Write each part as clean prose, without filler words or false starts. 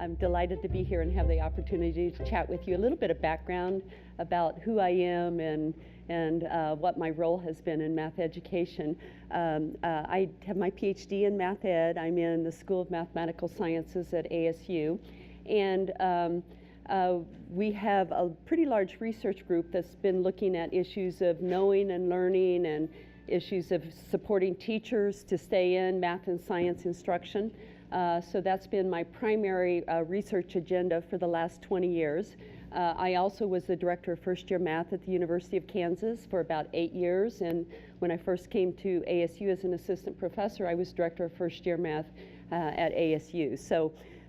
I'm delighted to be here and have the opportunity to chat with you. A little bit of background about who I am and what my role has been in math education. I have my PhD in math ed. I'm in the School of Mathematical Sciences at ASU. And we have a pretty large research group that's been looking at issues of knowing and learning and issues of supporting teachers to stay in math and science instruction. So that's been my primary research agenda for the last 20 years. I also was the director of first-year math at the University of Kansas for about 8 years. And when I first came to ASU as an assistant professor, I was director of first-year math at ASU.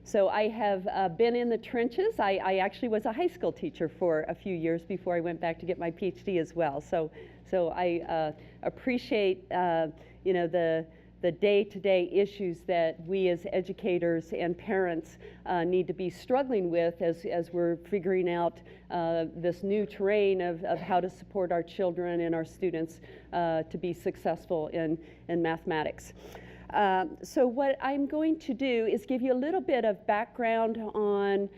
So I have been in the trenches. I actually was a high school teacher for a few years before I went back to get my PhD as well. So I appreciate the day-to-day issues that we as educators and parents need to be struggling with as we're figuring out this new terrain of how to support our children and our students to be successful in mathematics. So what I'm going to do is give you a little bit of background on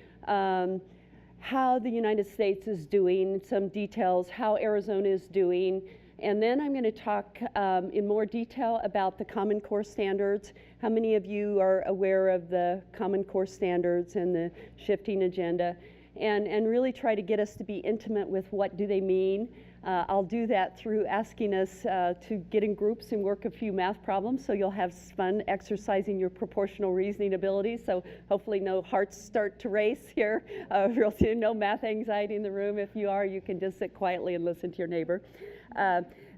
how the United States is doing, some details, how Arizona is doing, and then I'm going to talk in more detail about the Common Core standards. How many of you are aware of the Common Core standards and the shifting agenda? And really try to get us to be intimate with what do they mean. I'll do that through asking us to get in groups and work a few math problems, so you'll have fun exercising your proportional reasoning abilities. So hopefully no hearts start to race here real soon, no math anxiety in the room. If you are, you can just sit quietly and listen to your neighbor.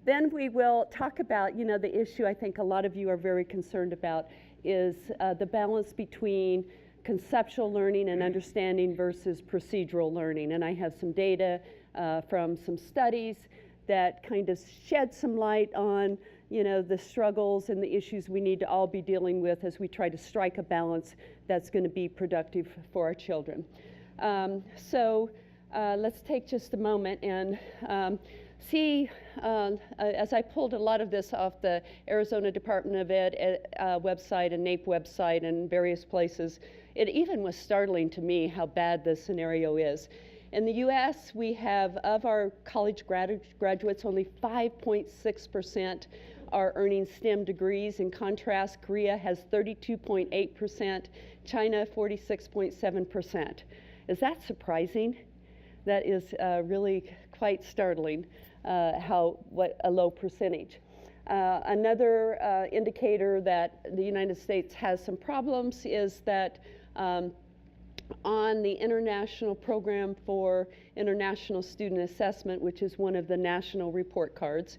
Then we will talk about, the issue I think a lot of you are very concerned about is the balance between conceptual learning and understanding versus procedural learning. And I have some data from some studies that kind of shed some light on, the struggles and the issues we need to all be dealing with as we try to strike a balance that's going to be productive for our children. So let's take just a moment and see, as I pulled a lot of this off the Arizona Department of Ed website and NAEP website and various places, it even was startling to me how bad this scenario is. In the U.S., we have, of our college graduates, only 5.6% are earning STEM degrees. In contrast, Korea has 32.8%, China 46.7%. Is that surprising? That is really quite startling, what a low percentage. Another indicator that the United States has some problems is that on the International Program for International Student Assessment, which is one of the national report cards,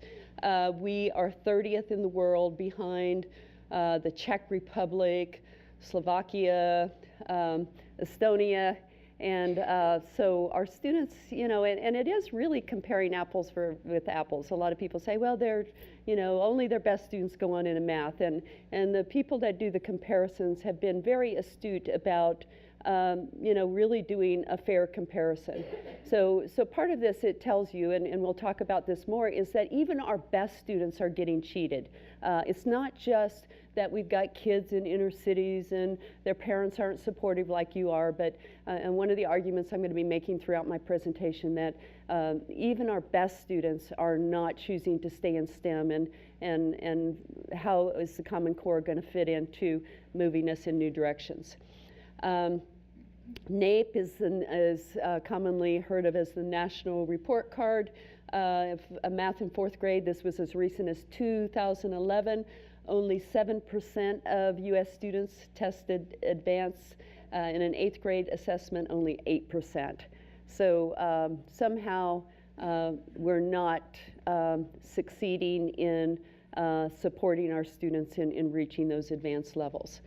we are 30th in the world behind the Czech Republic, Slovakia, Estonia, and so our students, and it is really comparing apples with apples. A lot of people say, well, they're, only their best students go on into math, and the people that do the comparisons have been very astute about really doing a fair comparison. So part of this, it tells you, and we'll talk about this more, is that even our best students are getting cheated. It's not just that we've got kids in inner cities and their parents aren't supportive like you are, but and one of the arguments I'm going to be making throughout my presentation that even our best students are not choosing to stay in STEM, and how is the Common Core going to fit into moving us in new directions. NAEP is commonly heard of as the National Report Card. Math in fourth grade, this was as recent as 2011. Only 7% of U.S. students tested advanced. In an eighth grade assessment, only 8%. So somehow we're not succeeding in supporting our students in reaching those advanced levels.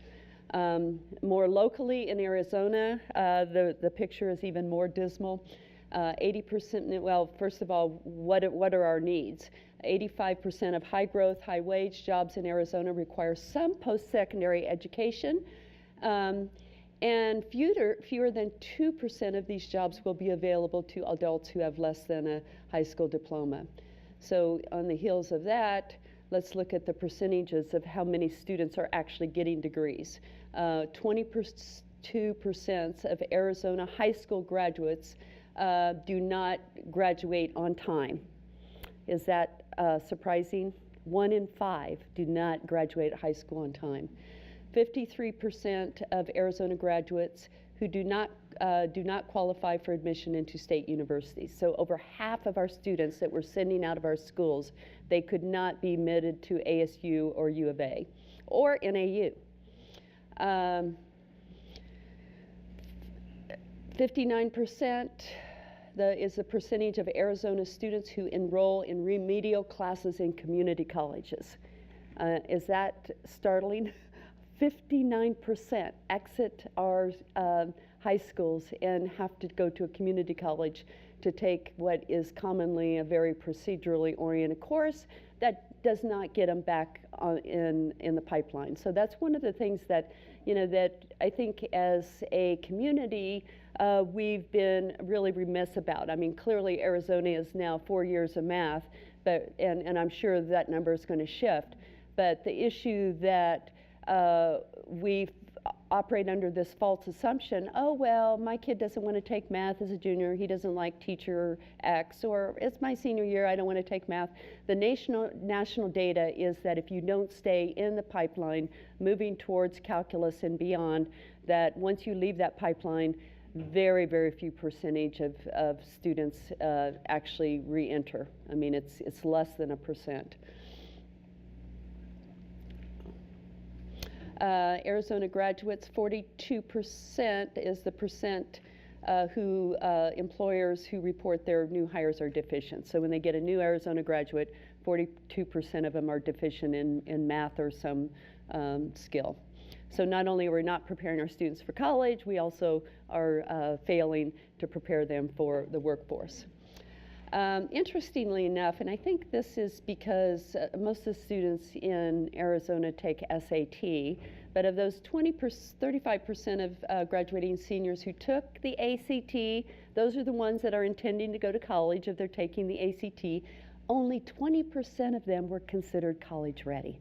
More locally in Arizona, the picture is even more dismal. 80%, well, first of all, what are our needs? 85% of high growth, high wage jobs in Arizona require some post-secondary education. And fewer than 2% of these jobs will be available to adults who have less than a high school diploma. So on the heels of that, let's look at the percentages of how many students are actually getting degrees. 20% 52% of Arizona high school graduates do not graduate on time. Is that surprising? 1 in 5 do not graduate high school on time. 53% of Arizona graduates who do not qualify for admission into state universities. So over half of our students that we're sending out of our schools, they could not be admitted to ASU or U of A or NAU. 59% is the percentage of Arizona students who enroll in remedial classes in community colleges. Is that startling? 59% exit our high schools and have to go to a community college to take what is commonly a very procedurally oriented course that does not get them back in the pipeline. So that's one of the things that, that I think as a community we've been really remiss about. I mean, clearly Arizona is now 4 years of math, but and I'm sure that number is going to shift. But the issue that we operate under this false assumption, oh, well, my kid doesn't want to take math as a junior, he doesn't like teacher X, or it's my senior year, I don't want to take math. The national data is that if you don't stay in the pipeline, moving towards calculus and beyond, that once you leave that pipeline, very, very few percentage of students actually re-enter. I mean, it's less than 1%. Arizona graduates, 42% is the percent who employers who report their new hires are deficient. So when they get a new Arizona graduate, 42% of them are deficient in math or some skill. So not only are we not preparing our students for college, we also are failing to prepare them for the workforce. Interestingly enough, and I think this is because most of the students in Arizona take SAT, but of those 35% of graduating seniors who took the ACT, those are the ones that are intending to go to college if they're taking the ACT, only 20% of them were considered college ready.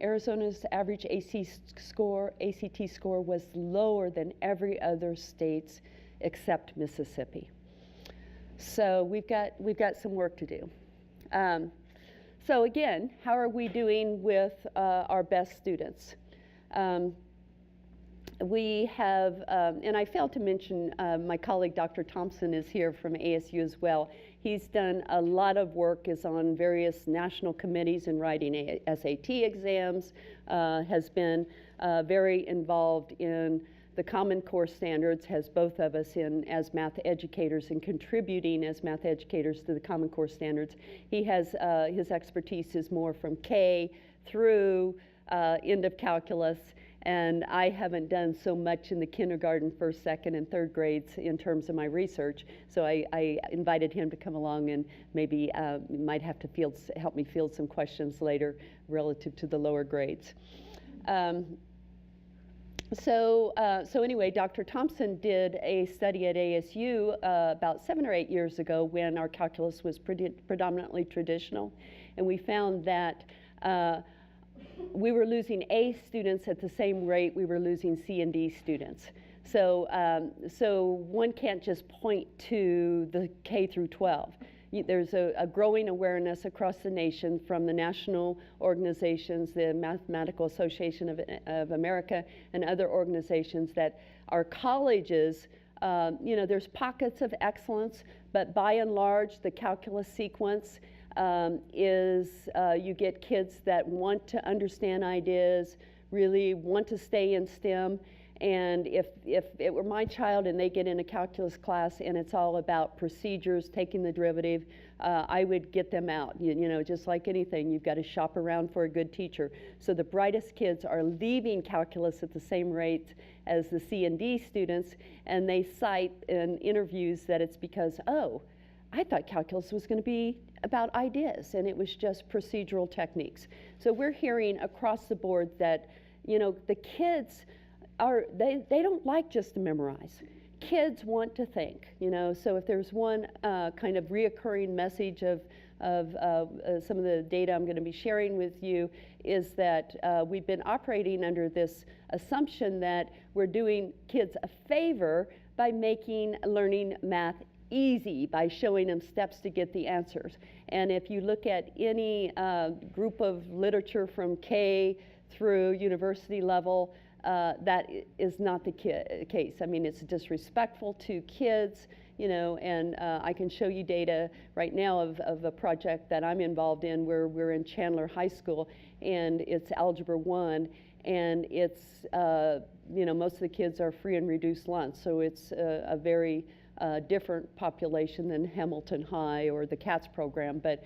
Arizona's average ACT score was lower than every other state's except Mississippi. So we've got some work to do. So again, how are we doing with our best students? We have, and I failed to mention, my colleague Dr. Thompson is here from ASU as well. He's done a lot of work, is on various national committees and writing SAT exams, has been very involved in the Common Core standards, has both of us in as math educators and contributing as math educators to the Common Core standards. He has, his expertise is more from K through end of calculus, and I haven't done so much in the kindergarten, first, second, and third grades in terms of my research, so I invited him to come along and maybe might have to help me field some questions later relative to the lower grades. So anyway, Dr. Thompson did a study at ASU about 7 or 8 years ago when our calculus was predominantly traditional, and we found that we were losing A students at the same rate we were losing C and D students. So, so one can't just point to the K through 12. There's a growing awareness across the nation from the national organizations, the Mathematical Association of America and other organizations, that our colleges, there's pockets of excellence, but by and large, the calculus sequence is you get kids that want to understand ideas, really want to stay in STEM. And if it were my child and they get in a calculus class and it's all about procedures, taking the derivative, I would get them out. You know, just like anything, you've got to shop around for a good teacher. So the brightest kids are leaving calculus at the same rate as the C and D students, and they cite in interviews that it's because, oh, I thought calculus was going to be about ideas, and it was just procedural techniques. So we're hearing across the board that, the kids they don't like just to memorize. Kids want to think, so if there's one kind of reoccurring message of some of the data I'm going to be sharing with you is that we've been operating under this assumption that we're doing kids a favor by making learning math easy, by showing them steps to get the answers. And if you look at any group of literature from K through university level, that is not the case. I mean, it's disrespectful to kids, you know, and I can show you data right now of a project that I'm involved in where we're in Chandler High School, and it's Algebra 1, and it's, you know, most of the kids are free and reduced lunch, so it's a very different population than Hamilton High or the CATS program, but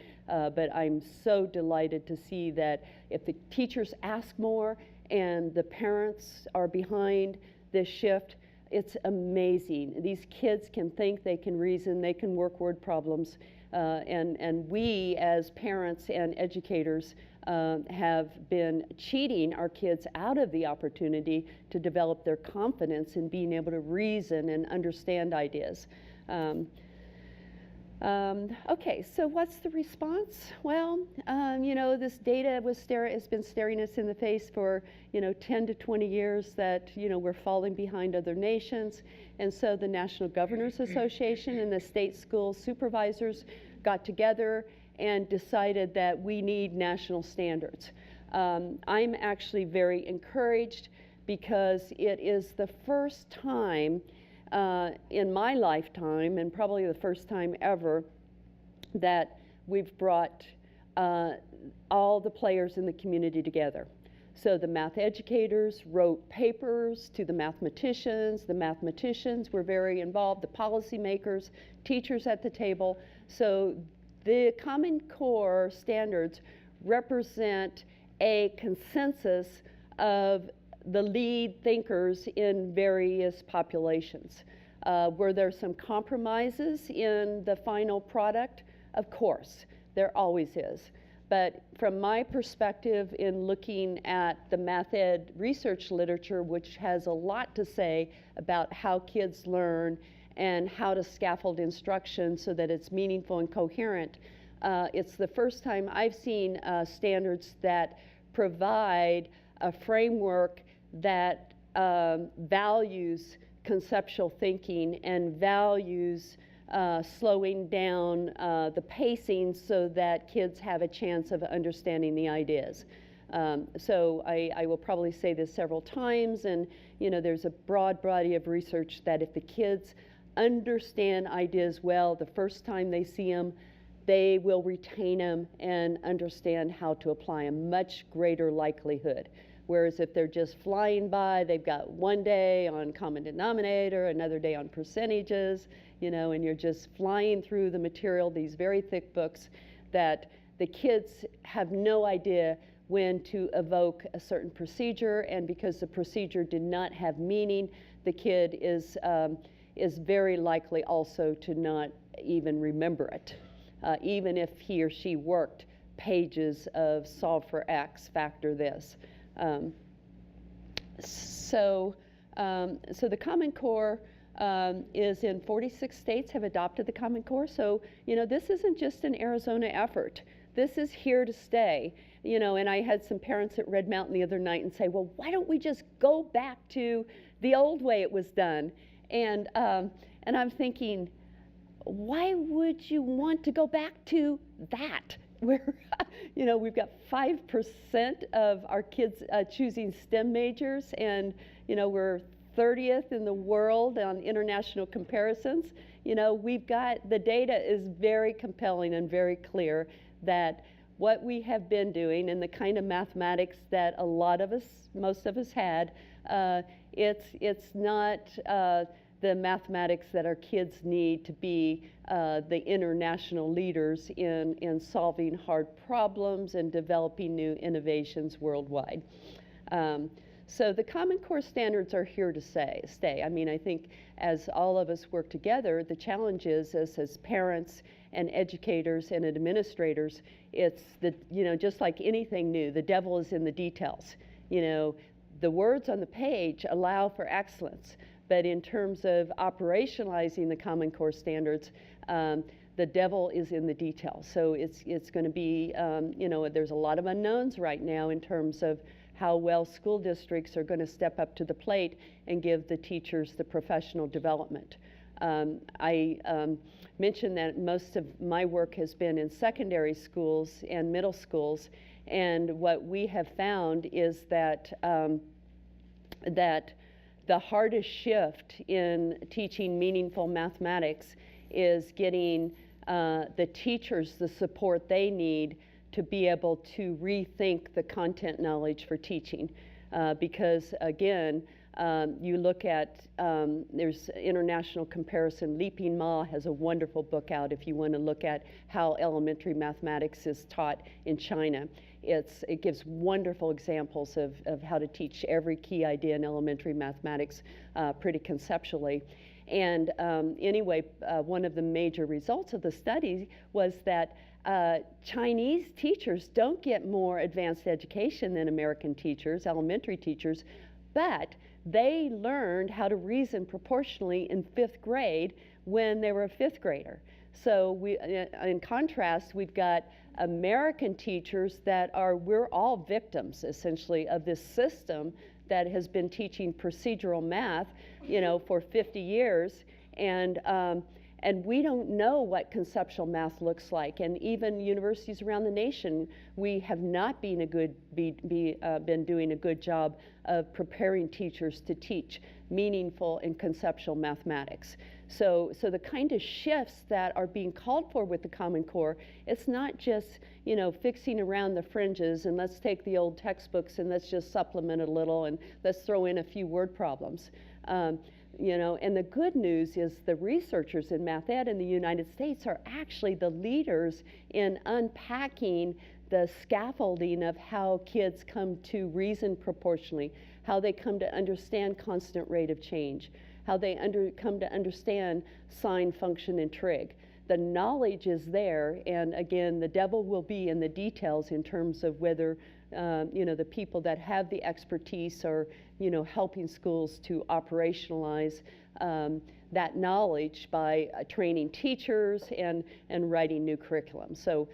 I'm so delighted to see that if the teachers ask more and the parents are behind this shift, it's amazing. These kids can think, they can reason, they can work word problems, and we as parents and educators have been cheating our kids out of the opportunity to develop their confidence in being able to reason and understand ideas. Okay, so what's the response? Well, you know, this data has been staring us in the face for, you know, 10 to 20 years that, you know, we're falling behind other nations. And so the National Governors Association and the state school supervisors got together and decided that we need national standards. I'm actually very encouraged because it is the first time in my lifetime, and probably the first time ever, that we've brought all the players in the community together. So the math educators wrote papers to the mathematicians were very involved, the policymakers, teachers at the table. So the Common Core standards represent a consensus of the lead thinkers in various populations. Were there some compromises in the final product? Of course, there always is. But from my perspective in looking at the math ed research literature, which has a lot to say about how kids learn and how to scaffold instruction so that it's meaningful and coherent, it's the first time I've seen standards that provide a framework that values conceptual thinking and values slowing down the pacing so that kids have a chance of understanding the ideas. So I will probably say this several times, and you know, there's a broad body of research that if the kids understand ideas well the first time they see them, they will retain them and understand how to apply them, much greater likelihood. Whereas if they're just flying by, they've got one day on common denominator, another day on percentages, you know, and you're just flying through the material, these very thick books, that the kids have no idea when to evoke a certain procedure, and because the procedure did not have meaning, the kid is very likely also to not even remember it, even if he or she worked pages of solve for X, factor this. So the Common Core is in 46 states have adopted the Common Core. So, you know, this isn't just an Arizona effort. This is here to stay. You know, and I had some parents at Red Mountain the other night and say, well, why don't we just go back to the old way it was done? And I'm thinking, why would you want to go back to that? Where, you know, we've got 5% of our kids choosing STEM majors, and, you know, we're 30th in the world on international comparisons. You know, we've got, the data is very compelling and very clear that what we have been doing and the kind of mathematics that a lot of us, most of us had, it's not the mathematics that our kids need to be the international leaders in solving hard problems and developing new innovations worldwide. So the Common Core standards are here to stay. I mean, I think as all of us work together, the challenge is as parents and educators and administrators, it's the, you know, just like anything new, the devil is in the details. You know, the words on the page allow for excellence, but in terms of operationalizing the Common Core standards, the devil is in the details. So it's going to be, you know, there's a lot of unknowns right now in terms of how well school districts are going to step up to the plate and give the teachers the professional development. I mentioned that most of my work has been in secondary schools and middle schools, and what we have found is that that the hardest shift in teaching meaningful mathematics is getting the teachers the support they need to be able to rethink the content knowledge for teaching. Because again, you look at, there's international comparison. Leaping Ma has a wonderful book out if you want to look at how elementary mathematics is taught in China. It gives wonderful examples of how to teach every key idea in elementary mathematics pretty conceptually. And anyway, one of the major results of the study was that Chinese teachers don't get more advanced education than American teachers, elementary teachers, but they learned how to reason proportionally in 5th grade when they were a 5th grader. So in contrast, we've got American teachers that we're all victims, essentially, of this system that has been teaching procedural math, you know, for 50 years. And we don't know what conceptual math looks like. And even universities around the nation, we have not been doing a good job of preparing teachers to teach meaningful and conceptual mathematics. So the kind of shifts that are being called for with the Common Core, it's not just, you know, fixing around the fringes and let's take the old textbooks and let's just supplement a little and let's throw in a few word problems. You know, and the good news is the researchers in math ed in the United States are actually the leaders in unpacking the scaffolding of how kids come to reason proportionally, how they come to understand constant rate of change, how they come to understand sine, function, and trig. The knowledge is there, and again, the devil will be in the details in terms of whether you know, the people that have the expertise are, you know, helping schools to operationalize that knowledge by training teachers and writing new curriculum. So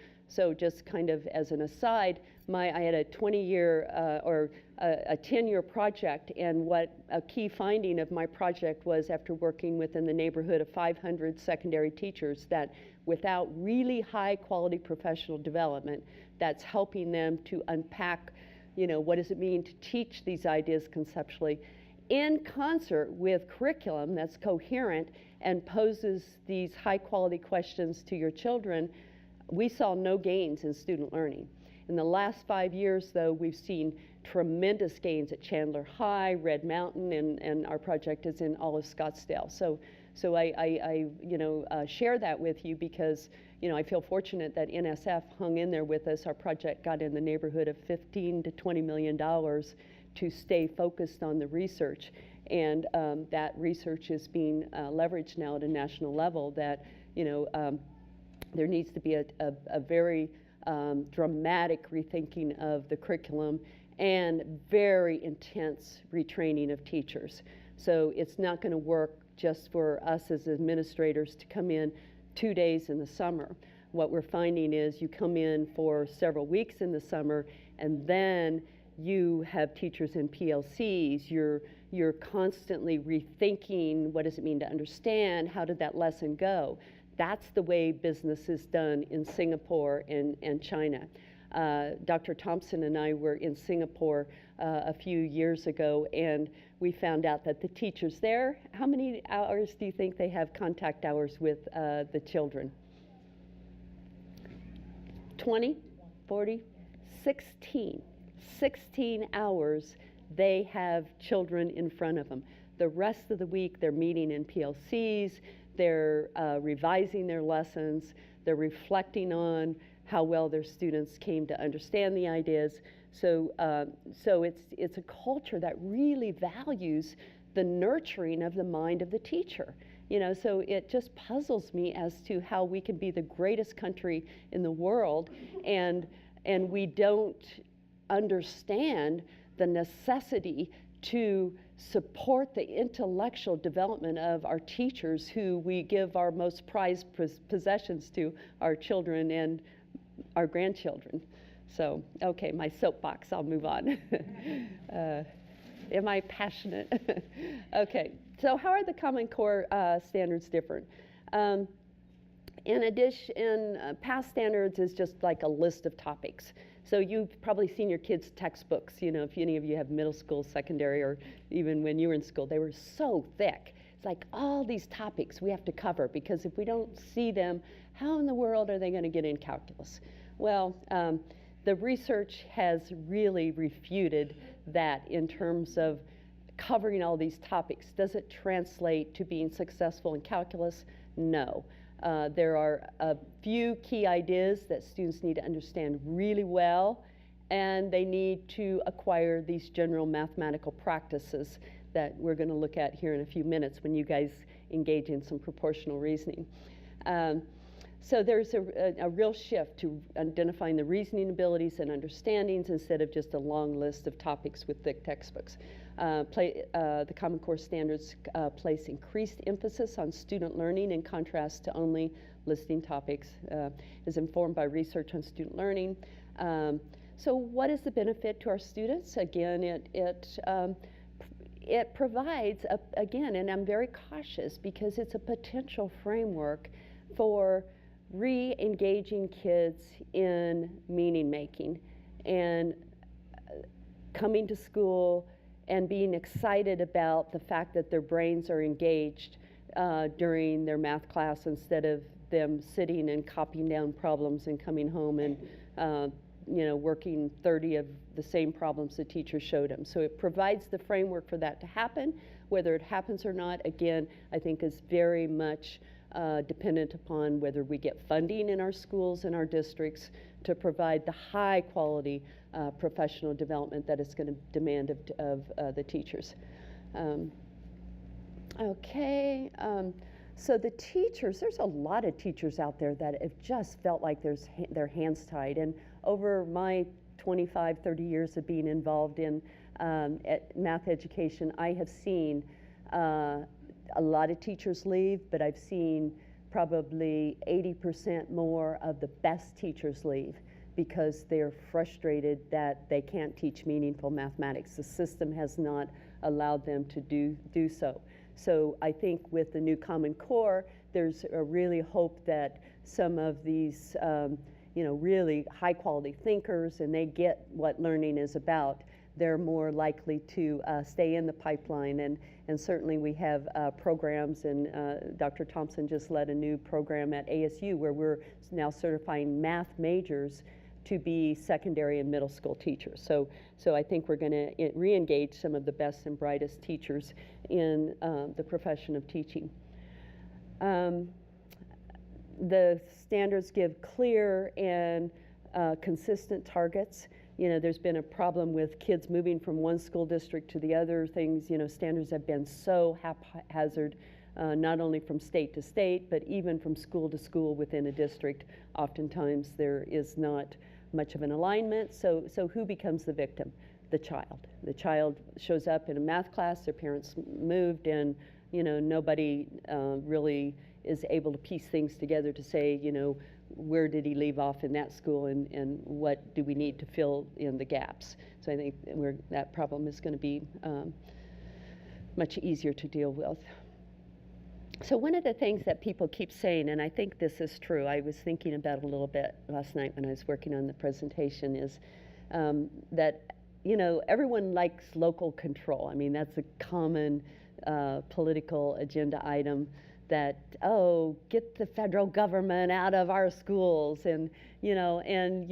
just kind of as an aside, I had a 20-year or a 10-year project, and what a key finding of my project was, after working within the neighborhood of 500 secondary teachers, that without really high quality professional development that's helping them to unpack, you know, what does it mean to teach these ideas conceptually in concert with curriculum that's coherent and poses these high quality questions to your children, we saw no gains in student learning. In the last 5 years, though, we've seen tremendous gains at Chandler High, Red Mountain, and our project is in all of Scottsdale. So I you know, share that with you because, you know, I feel fortunate that NSF hung in there with us. Our project got in the neighborhood of $15 to $20 million to stay focused on the research. And that research is being leveraged now at a national level, that, you know, there needs to be a very dramatic rethinking of the curriculum and very intense retraining of teachers. So it's not going to work just for us as administrators to come in 2 days in the summer. What we're finding is you come in for several weeks in the summer, and then you have teachers in PLCs. You're constantly rethinking, what does it mean to understand? How did that lesson go? That's the way business is done in Singapore and China. Dr. Thompson and I were in Singapore a few years ago, and we found out that the teachers there, how many hours do you think they have contact hours with the children? 20, 40, 16. 16 hours they have children in front of them. The rest of the week they're meeting in PLCs, they're revising their lessons, they're reflecting on how well their students came to understand the ideas. So it's a culture that really values the nurturing of the mind of the teacher. You know, so it just puzzles me as to how we can be the greatest country in the world and we don't understand the necessity to support the intellectual development of our teachers, who we give our most prized possessions to, our children and our grandchildren. So, okay, my soapbox, I'll move on. Am I passionate? Okay, so how are the Common Core standards different? In addition, past standards is just like a list of topics. So you've probably seen your kids' textbooks, you know, if any of you have middle school, secondary, or even when you were in school, they were so thick. It's like all these topics we have to cover, because if we don't see them, how in the world are they going to get in calculus? Well, the research has really refuted that in terms of covering all these topics. Does it translate to being successful in calculus? No. There are a few key ideas that students need to understand really well, and they need to acquire these general mathematical practices that we're going to look at here in a few minutes when you guys engage in some proportional reasoning. So there's a real shift to identifying the reasoning abilities and understandings instead of just a long list of topics with thick textbooks. The Common Core standards place increased emphasis on student learning in contrast to only listing topics, is informed by research on student learning. So what is the benefit to our students? Again, it provides, again, and I'm very cautious because it's a potential framework for re-engaging kids in meaning making and coming to school and being excited about the fact that their brains are engaged during their math class, instead of them sitting and copying down problems and coming home and working 30 of the same problems the teacher showed them. So it provides the framework for that to happen. Whether it happens or not, again, I think is very much dependent upon whether we get funding in our schools and our districts to provide the high quality professional development that it's going to demand of the teachers. So the teachers, there's a lot of teachers out there that have just felt like their hands tied. And over my 25, 30 years of being involved in math education, I have seen a lot of teachers leave, but I've seen probably 80% more of the best teachers leave because they're frustrated that they can't teach meaningful mathematics. The system has not allowed them to do so. So I think with the new Common Core, there's a really hope that some of these really high quality thinkers, and they get what learning is about, they're more likely to stay in the pipeline. And certainly we have programs, and Dr. Thompson just led a new program at ASU where we're now certifying math majors to be secondary and middle school teachers. So I think we're going to re-engage some of the best and brightest teachers in the profession of teaching. The standards give clear and consistent targets. There's been a problem with kids moving from one school district to the other. Standards have been so haphazard, not only from state to state, but even from school to school within a district. Oftentimes there is not much of an alignment. So who becomes the victim? The child. The child shows up in a math class, their parents moved, and nobody really is able to piece things together to say, where did he leave off in that school, and what do we need to fill in the gaps. So I think that problem is going to be much easier to deal with. So one of the things that people keep saying, and I think this is true, I was thinking about it a little bit last night when I was working on the presentation, is that everyone likes local control. I mean, that's a common political agenda item, that, get the federal government out of our schools. And you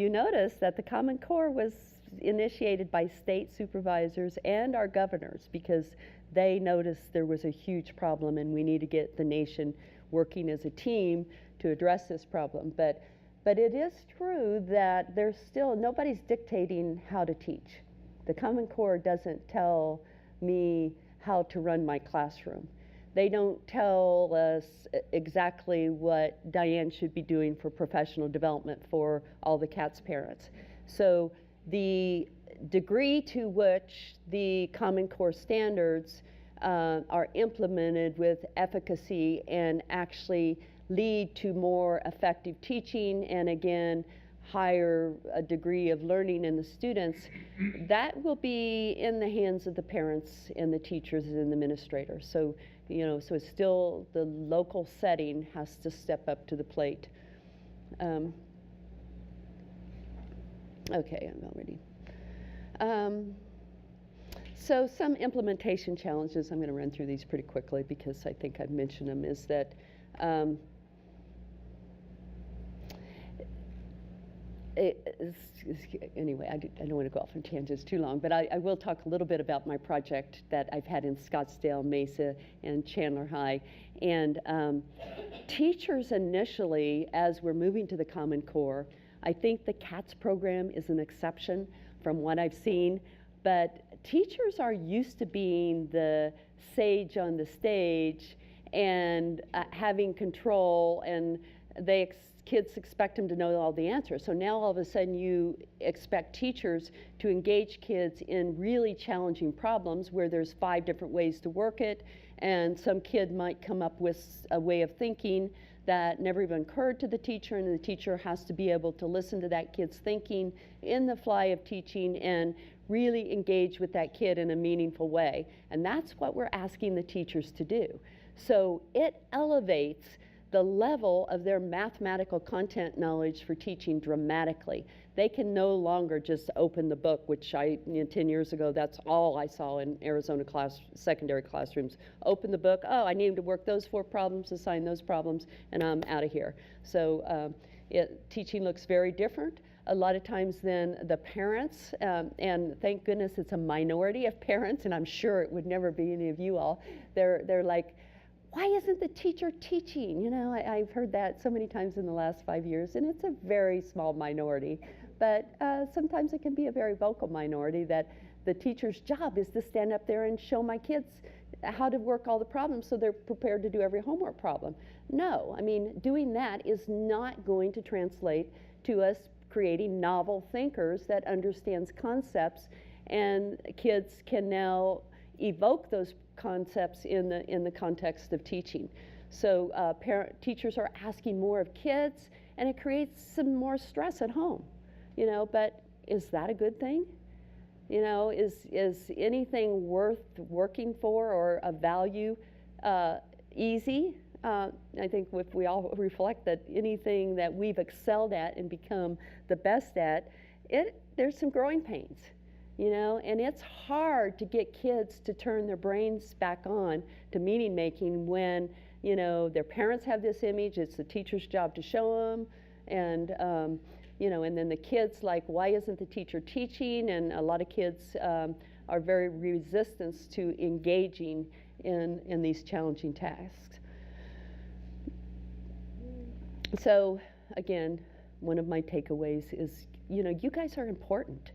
notice that the Common Core was initiated by state supervisors and our governors because they noticed there was a huge problem and we need to get the nation working as a team to address this problem. But it is true that there's still, nobody's dictating how to teach. The Common Core doesn't tell me how to run my classroom. They don't tell us exactly what Diane should be doing for professional development for all the CATS parents. So the degree to which the Common Core standards are implemented with efficacy and actually lead to more effective teaching and, again, higher degree of learning in the students, that will be in the hands of the parents and the teachers and the administrators. So, so it's still the local setting has to step up to the plate. Okay, I'm already. So some implementation challenges, I'm going to run through these pretty quickly because I think I've mentioned them, is that anyway, I don't want to go off on tangents too long, but I will talk a little bit about my project that I've had in Scottsdale, Mesa, and Chandler High. And teachers initially, as we're moving to the Common Core, I think the CATS program is an exception from what I've seen, but teachers are used to being the sage on the stage and having control, and kids expect them to know all the answers. So now all of a sudden you expect teachers to engage kids in really challenging problems where there's 5 different ways to work it, and some kid might come up with a way of thinking that never even occurred to the teacher, and the teacher has to be able to listen to that kid's thinking in the fly of teaching and really engage with that kid in a meaningful way. And that's what we're asking the teachers to do. So it elevates the level of their mathematical content knowledge for teaching dramatically. They can no longer just open the book, which 10 years ago, that's all I saw in Arizona secondary classrooms. Open the book, oh, I need to work those 4 problems, assign those problems, and I'm out of here. So teaching looks very different. A lot of times then the parents, and thank goodness it's a minority of parents, and I'm sure it would never be any of you all, they're like, why isn't the teacher teaching? I've heard that so many times in the last 5 years, and it's a very small minority. But sometimes it can be a very vocal minority that the teacher's job is to stand up there and show my kids how to work all the problems so they're prepared to do every homework problem. No, doing that is not going to translate to us creating novel thinkers that understands concepts, and kids can now evoke those concepts in the context of teaching. So teachers are asking more of kids, and it creates some more stress at home. But is that a good thing? Is anything worth working for or of value easy? I think if we all reflect that anything that we've excelled at and become the best at, there's some growing pains. And it's hard to get kids to turn their brains back on to meaning making when, their parents have this image, it's the teacher's job to show them, and, and then the kids like, why isn't the teacher teaching? And a lot of kids are very resistant to engaging in these challenging tasks. So, again, one of my takeaways is, you guys are important.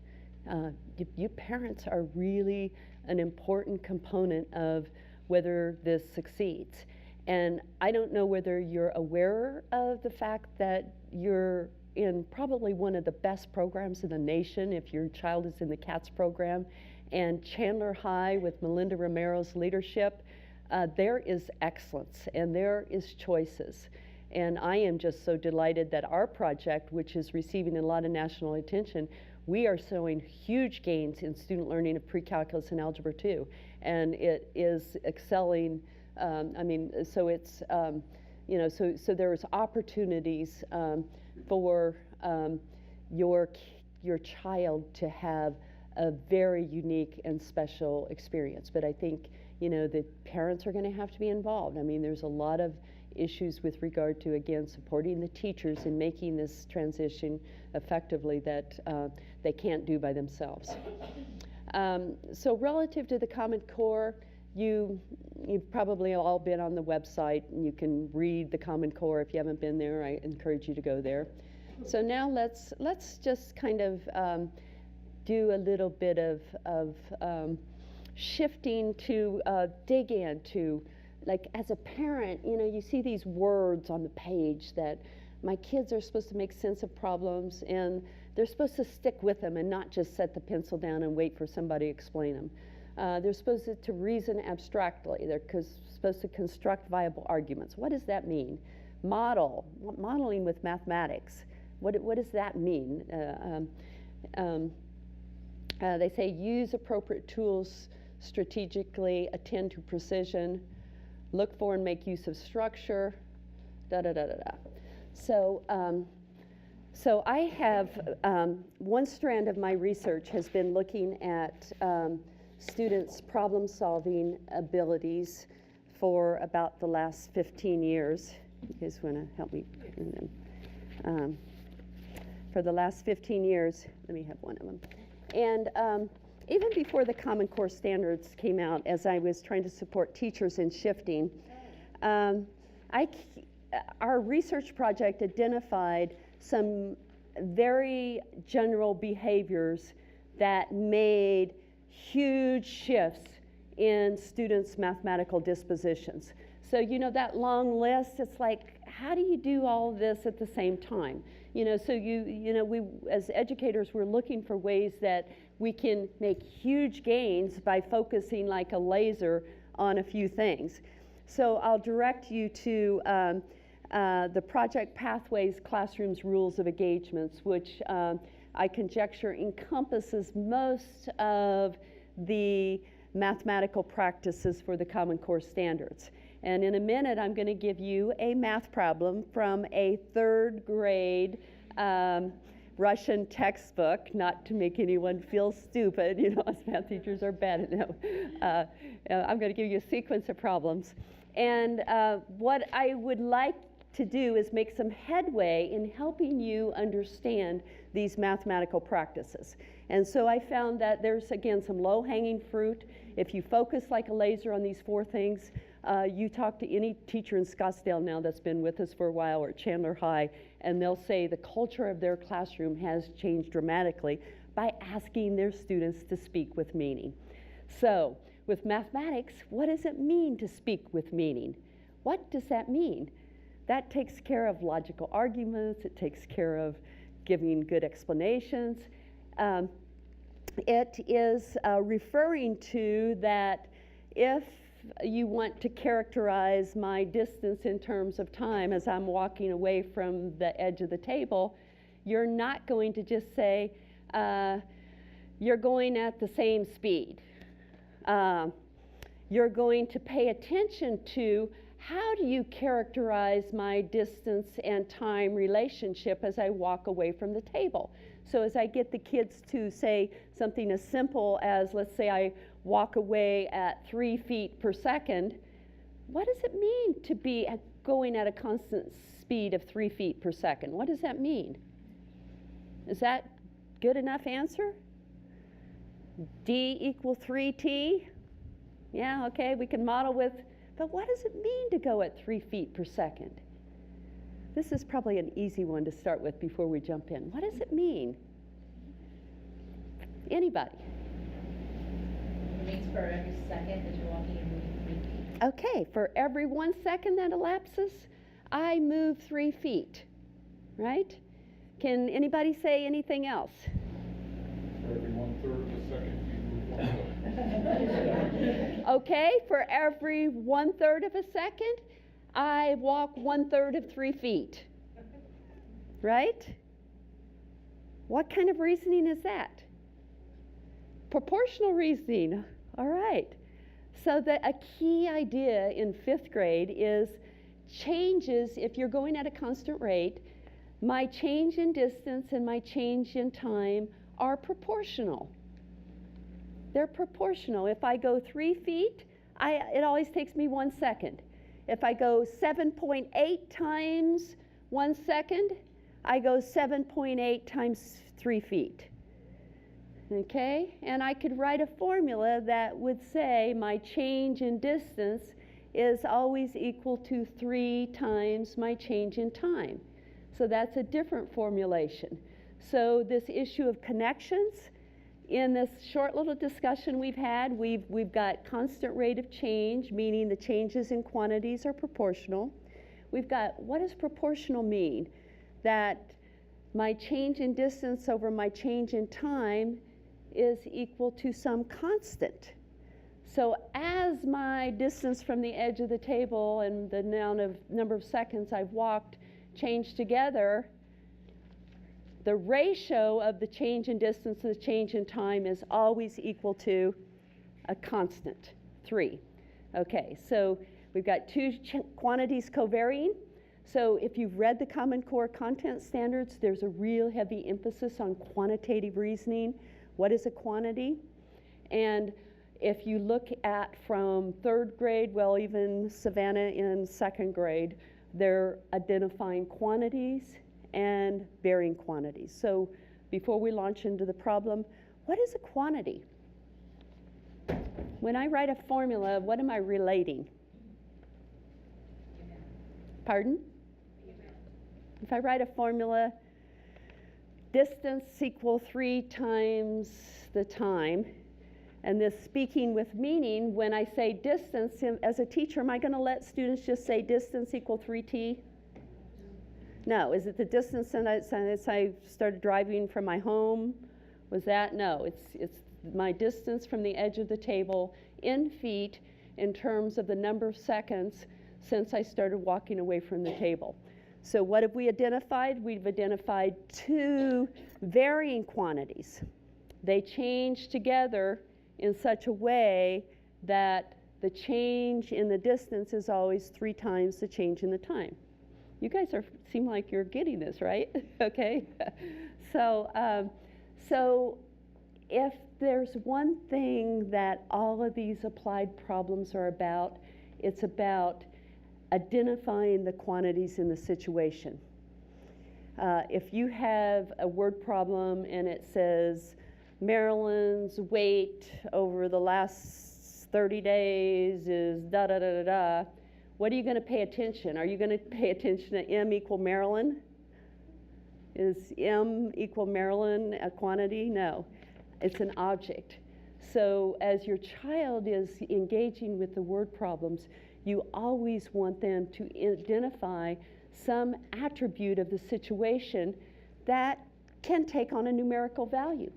You parents are really an important component of whether this succeeds. And I don't know whether you're aware of the fact that you're in probably one of the best programs in the nation if your child is in the CATS program. And Chandler High, with Melinda Romero's leadership, there is excellence and there is choices. And I am just so delighted that our project, which is receiving a lot of national attention, we are showing huge gains in student learning of pre-calculus and algebra 2, and it is excelling. So it's, so there's opportunities for your child to have a very unique and special experience. But I think, the parents are going to have to be involved. There's a lot of issues with regard to, again, supporting the teachers in making this transition effectively that they can't do by themselves. So relative to the Common Core, you've probably all been on the website, and you can read the Common Core. If you haven't been there, I encourage you to go there. So now let's just kind of do a little bit of shifting to dig into, like, as a parent, you see these words on the page that My kids are supposed to make sense of problems, and they're supposed to stick with them and not just set the pencil down and wait for somebody to explain them. They're supposed to reason abstractly. They're supposed to construct viable arguments. What does that mean? Modeling with mathematics. What does that mean? They say use appropriate tools strategically, attend to precision, look for and make use of structure, So I have, one strand of my research has been looking at students' problem-solving abilities for about the last 15 years. You guys want to help me? For the last 15 years, let me have one of them. And even before the Common Core standards came out, as I was trying to support teachers in shifting, our research project identified some very general behaviors that made huge shifts in students' mathematical dispositions. So, you know, that long list, it's like, how do you do all this at the same time? You know, so we as educators, we're looking for ways that we can make huge gains by focusing like a laser on a few things. So I'll direct you to the Project Pathways Classrooms Rules of Engagements, which I conjecture encompasses most of the mathematical practices for the Common Core standards. And in a minute, I'm going to give you a math problem from a 3rd grade Russian textbook, not to make anyone feel stupid, you know, us math teachers are bad at that. I'm going to give you a sequence of problems. And what I would like to do is make some headway in helping you understand these mathematical practices. And so I found that there's, again, some low-hanging fruit. If you focus like a laser on these 4 things, you talk to any teacher in Scottsdale now that's been with us for a while, or at Chandler High, and they'll say the culture of their classroom has changed dramatically by asking their students to speak with meaning. So with mathematics, what does it mean to speak with meaning? What does that mean? That takes care of logical arguments. It takes care of giving good explanations. It is referring to that if you want to characterize my distance in terms of time as I'm walking away from the edge of the table, you're not going to just say, you're going at the same speed. You're going to pay attention to how do you characterize my distance and time relationship as I walk away from the table. So as I get the kids to say something as simple as, let's say I walk away at 3 feet per second, what does it mean to be going at a constant speed of 3 feet per second? What does that mean? Is that good enough answer? D equal 3t? Yeah, okay, we can model with, but what does it mean to go at 3 feet per second? This is probably an easy one to start with before we jump in. What does it mean? Anybody? It means for every second that you're walking, you're moving 3 feet. Okay, for every 1 second that elapses, I move 3 feet, right? Can anybody say anything else? For every 1/3 of a second, you move 1 foot. Okay, for every 1/3 of a second, I walk 1/3 of 3 feet, right? What kind of reasoning is that? Proportional reasoning, all right. So a key idea in 5th grade is changes, if you're going at a constant rate, my change in distance and my change in time are proportional. They're proportional. If I go 3 feet, it always takes me 1 second. If I go 7.8 times 1 second, I go 7.8 times 3 feet. Okay? And I could write a formula that would say my change in distance is always equal to 3 times my change in time. So that's a different formulation. So this issue of connections, in this short little discussion we've had, we've got constant rate of change, meaning the changes in quantities are proportional. We've got, what does proportional mean? that my change in distance over my change in time is equal to some constant. So as my distance from the edge of the table and the number of seconds I've walked change together, the ratio of the change in distance to the change in time is always equal to a constant, 3. Okay, so we've got two quantities covarying. So if you've read the Common Core content standards, there's a real heavy emphasis on quantitative reasoning. What is a quantity? And if you look at from 3rd grade, well, even Savannah in 2nd grade, they're identifying quantities and varying quantities. So before we launch into the problem, what is a quantity? When I write a formula, what am I relating? Pardon? If I write a formula, distance equal 3 times the time, and this speaking with meaning, when I say distance, as a teacher, am I going to let students just say distance equal 3t? No. Is it the distance since I started driving from my home? Was that? No. It's my distance from the edge of the table in feet in terms of the number of seconds since I started walking away from the table. So what have we identified? We've identified 2 varying quantities. They change together in such a way that the change in the distance is always 3 times the change in the time. You guys seem like you're getting this, right? Okay. So if there's one thing that all of these applied problems are about, it's about identifying the quantities in the situation. If you have a word problem and it says Marilyn's weight over the last 30 days is da da da da da, what are you going to pay attention? Are you going to pay attention to M equal Marilyn? Is M equal Marilyn a quantity? No, it's an object. So as your child is engaging with the word problems, you always want them to identify some attribute of the situation that can take on a numerical value.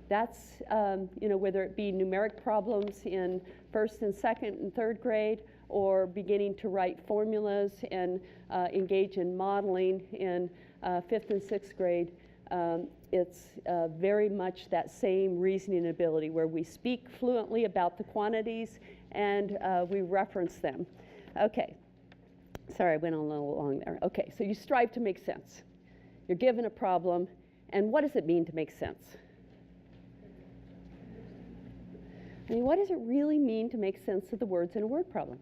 That's, whether it be numeric problems in 1st and 2nd and 3rd grade, or beginning to write formulas and engage in modeling in 5th and 6th grade. It's very much that same reasoning ability where we speak fluently about the quantities and we reference them. Okay, sorry, I went on a little long there. Okay, so you strive to make sense. You're given a problem, and what does it mean to make sense? I mean, what does it really mean to make sense of the words in a word problem?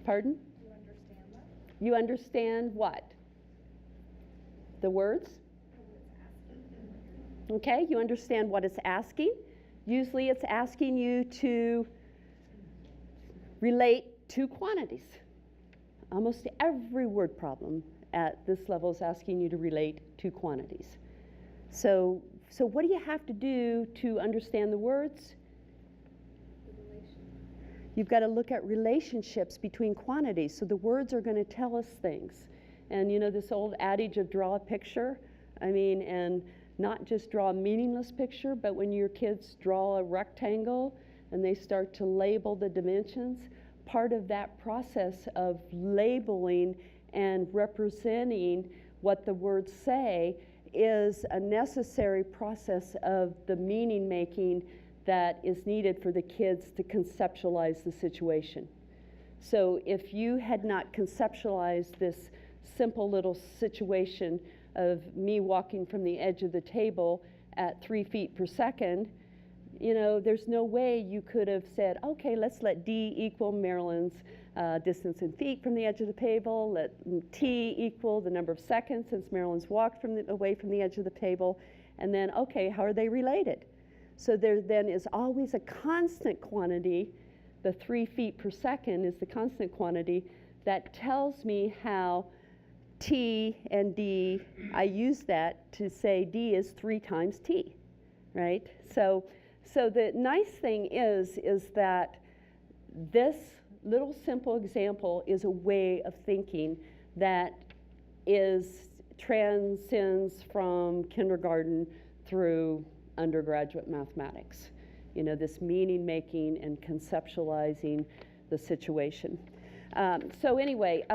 Pardon? You understand that? You understand what? The words? Okay, you understand what it's asking. Usually it's asking you to relate 2 quantities. Almost every word problem at this level is asking you to relate 2 quantities. So what do you have to do to understand the words? You've got to look at relationships between quantities. So the words are going to tell us things. And you know this old adage of draw a picture? I mean, and not just draw a meaningless picture, but when your kids draw a rectangle and they start to label the dimensions, part of that process of labeling and representing what the words say is a necessary process of the meaning making that is needed for the kids to conceptualize the situation. So if you had not conceptualized this simple little situation of me walking from the edge of the table at 3 feet per second, there's no way you could have said, okay, let's let D equal Marilyn's distance in feet from the edge of the table, let T equal the number of seconds since Marilyn's walked away from the edge of the table, and then, okay, how are they related? So there then is always a constant quantity. The 3 feet per second is the constant quantity that tells me how T and D, I use that to say D is 3 times T, right? So the nice thing is that this little simple example is a way of thinking that transcends from kindergarten through undergraduate mathematics. You know, this meaning making and conceptualizing the situation. So anyway,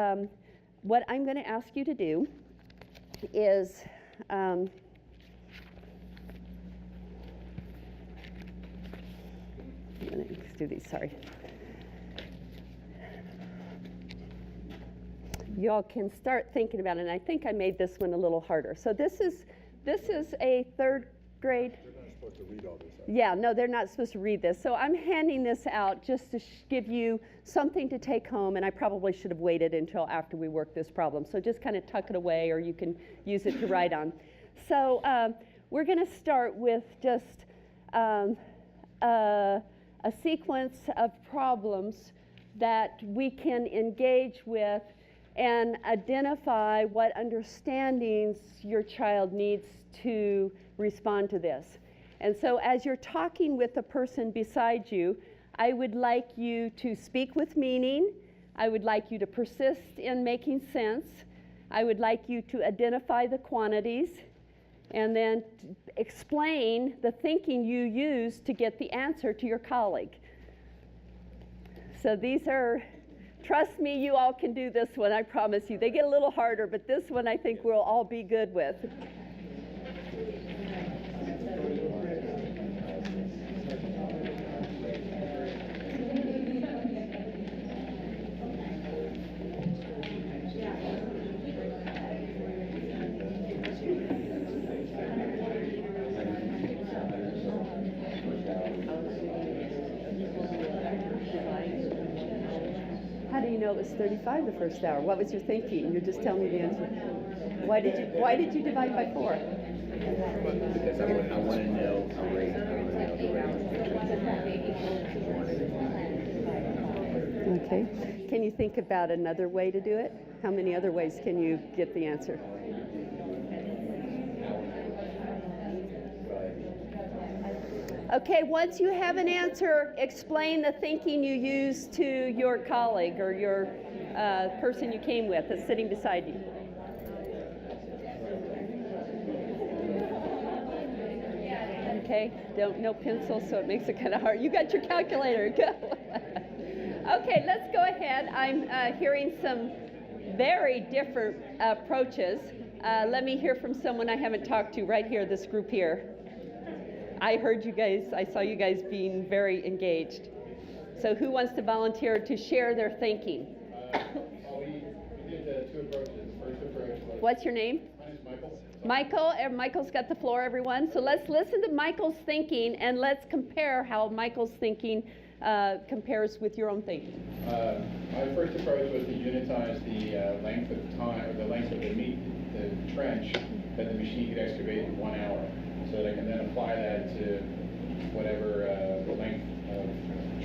what I'm going to ask you to do is let's do these, sorry. Y'all can start thinking about it, and I think I made this one a little harder. So this is a third grade. They're not supposed to read all this. Yeah, no, they're not supposed to read this. So I'm handing this out just to give you something to take home, and I probably should have waited until after we work this problem. So just kind of tuck it away, or you can use it to write on. So we're going to start with just a sequence of problems that we can engage with and identify what understandings your child needs to respond to this. And so as you're talking with the person beside you, I would like you to speak with meaning. I would like you to persist in making sense. I would like you to identify the quantities and then explain the thinking you use to get the answer to your colleague. So these are, trust me, you all can do this one, I promise you. They get a little harder, but this one I think we'll all be good with. How do you know it was 35 the first hour? What was your thinking? You're just telling me the answer. Why did you divide by 4? Because I want to know a rate. Okay. Can you think about another way to do it? How many other ways can you get the answer? Okay, once you have an answer, explain the thinking you used to your colleague or your person you came with that's sitting beside you. Okay, no pencil, so it makes it kind of hard. You got your calculator, go. Okay, let's go ahead. I'm hearing some very different approaches. Let me hear from someone I haven't talked to right here, this group here. I heard you guys, I saw you guys being very engaged. So who wants to volunteer to share their thinking? We did 2 approaches. The first approach was... What's your name? My name's Michael. Michael's got the floor, everyone. So let's listen to Michael's thinking and let's compare how Michael's thinking compares with your own thinking. My first approach was to unitize the length of time, or the length of the trench that the machine could excavate in 1 hour, so that I can then apply that to whatever length of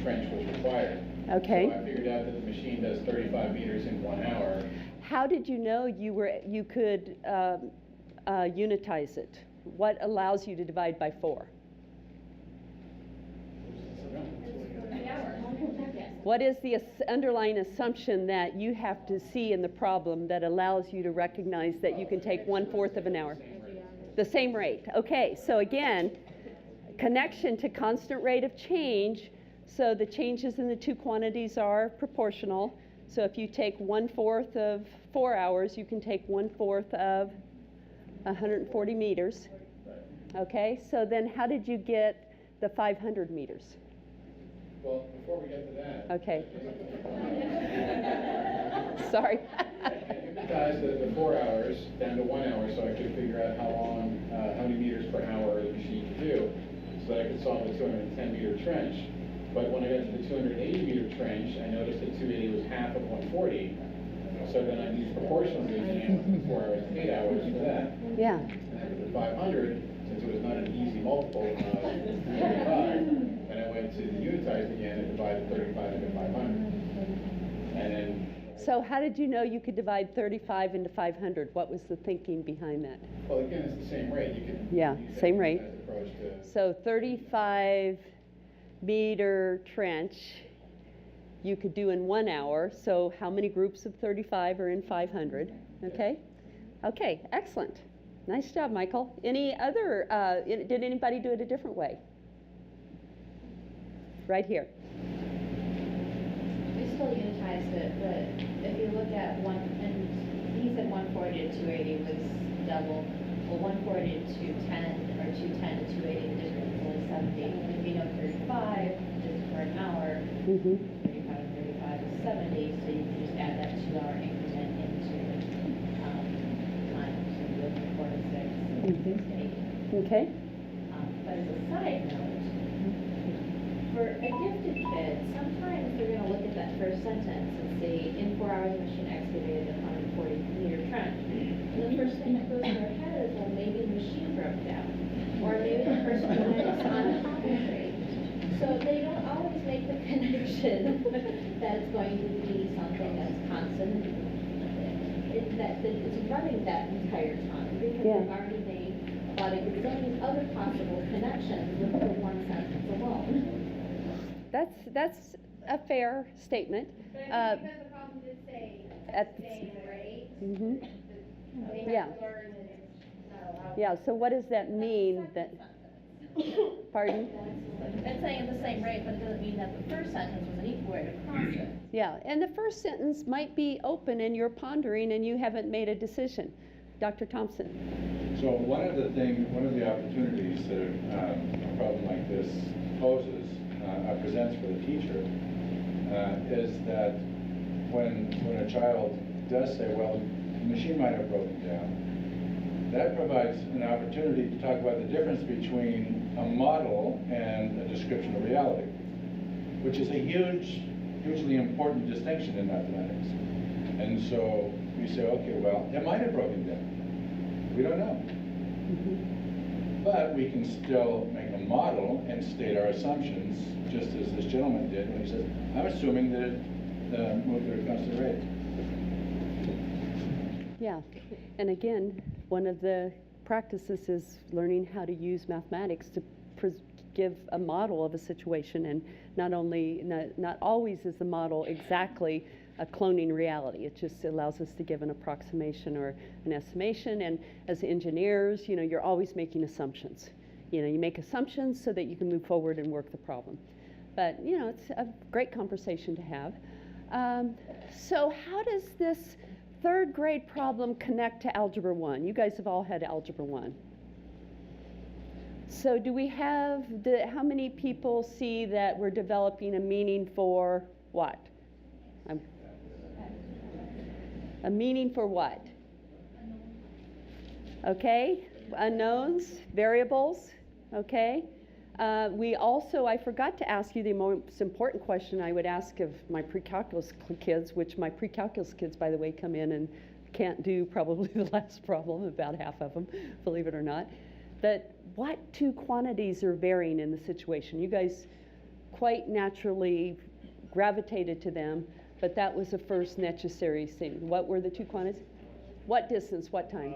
trench was required. Okay. So I figured out that the machine does 35 meters in 1 hour. How did you know you could unitize it? What allows you to divide by 4? What is the underlying assumption that you have to see in the problem that allows you to recognize that you can take 1/4 of an hour? The same rate. Okay, so again, connection to constant rate of change. So the changes in the 2 quantities are proportional. So if you take 1/4 of 4 hours, you can take 1/4 of 140 meters. Okay, so then how did you get the 500 meters? Well, before we get to that... Okay. Sorry. I unitized the 4 hours down to 1 hour so I could figure out how many meters per hour the machine could do, so that I could solve a 210-meter trench. But when I got to the 280-meter trench, I noticed that 280 was half of 140, so then I used proportional reasoning with 4 hours and 8 hours for that. Yeah. And then with the 500, since it was not an easy multiple of 35, then I went to the unitized again and divided 35 into 500. And then... So how did you know you could divide 35 into 500? What was the thinking behind that? Well, again, it's the same rate. You can use same that rate. approach to... So 35-meter trench, you could do in 1 hour. So how many groups of 35 are in 500? Okay? Okay, excellent. Nice job, Michael. Any other, did anybody do it a different way? Right here. We still unitized it, but if you look at one, and he said 140 to 280 was double. Well, 140 to 210 or 210 to 280, the difference is only 70. If you know 35 just for an hour, 35 and 35 is 70, so you can just add that 2-hour increment into time. So you go from 4 to 6, 6 to 8. Okay. But as a side note, for a gifted kid, sometimes they're going to look at that first sentence and say, in 4 hours, the machine excavated a 140-meter trench. And the first thing that goes in their head is, well, maybe the machine broke down. Or maybe the person was on a concrete. So they don't always make the connection that it's going to be something that's constant, that it's running that entire time. Because they've already made about a gazillion other possible connections with the one sentence alone. That's a fair statement. But I think because the problem did say At the- same rate, they Yeah. have to learn that it's not allowed. Yeah, so what does that mean? That, pardon? It's saying the same rate, but it doesn't mean that the first sentence was an equal rate across it. Yeah, and the first sentence might be open and you're pondering and you haven't made a decision. Dr. Thompson. So one of the opportunities that a problem like this poses, presents for the teacher, is that when a child does say, well, the machine might have broken down, that provides an opportunity to talk about the difference between a model and a description of reality, which is a hugely important distinction in mathematics. And so we say, okay, well, it might have broken down. We don't know. But we can still make a model and state our assumptions, just as this gentleman did when he said, I'm assuming that it moved at a constant rate. Yeah, and again, one of the practices is learning how to use mathematics to give a model of a situation, and not always is the model exactly a cloning reality. It just allows us to give an approximation or an estimation, and as engineers, you're always making assumptions. You make assumptions so that you can move forward and work the problem. But, it's a great conversation to have. So how does this third grade problem connect to Algebra 1? You guys have all had Algebra 1. So do we have, how many people see that we're developing a meaning for what? A meaning for what? Okay, unknowns, variables, okay. We also, I forgot to ask you the most important question I would ask of my pre-calculus kids, which my pre-calculus kids, by the way, come in and can't do probably the last problem, about half of them, believe it or not. But what two quantities are varying in the situation? You guys quite naturally gravitated to them, but that was the first necessary thing. What were the two quantities? What distance, what time?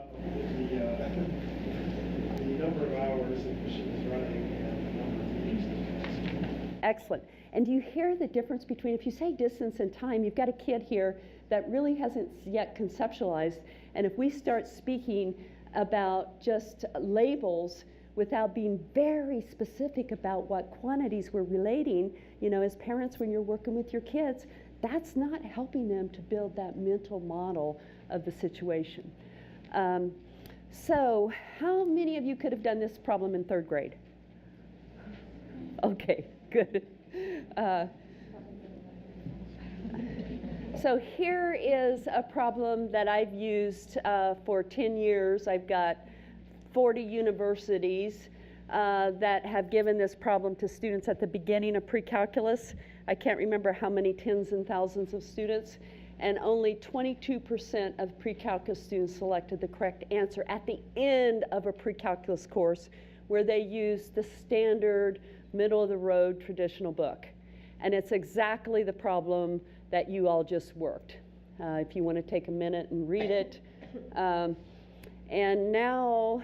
The number of hours the machine is running and the number of meters it has. Excellent. And do you hear the difference between, if you say distance and time, you've got a kid here that really hasn't yet conceptualized, and if we start speaking about just labels without being very specific about what quantities we're relating, as parents when you're working with your kids, that's not helping them to build that mental model of the situation. So how many of you could have done this problem in third grade? Okay, good. So here is a problem that I've used for 10 years. I've got 40 universities that have given this problem to students at the beginning of pre-calculus. I can't remember how many tens and thousands of students, and only 22% of pre-calculus students selected the correct answer at the end of a pre-calculus course where they used the standard middle-of-the-road traditional book. And it's exactly the problem that you all just worked. If you want to take a minute and read it. And now,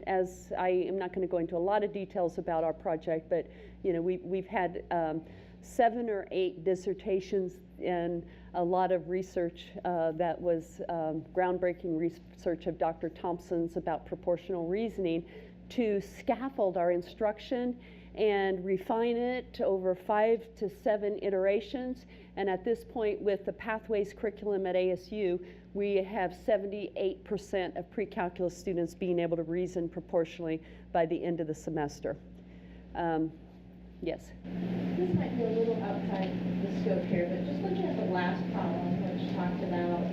as I am not going to go into a lot of details about our project, but we've had 7 or 8 dissertations and a lot of research that was groundbreaking research of Dr. Thompson's about proportional reasoning to scaffold our instruction and refine it over 5 to 7 iterations. And at this point, with the Pathways curriculum at ASU, we have 78% of pre-calculus students being able to reason proportionally by the end of the semester. Yes? This might be a little outside the scope here, but just looking at the last column, which talked about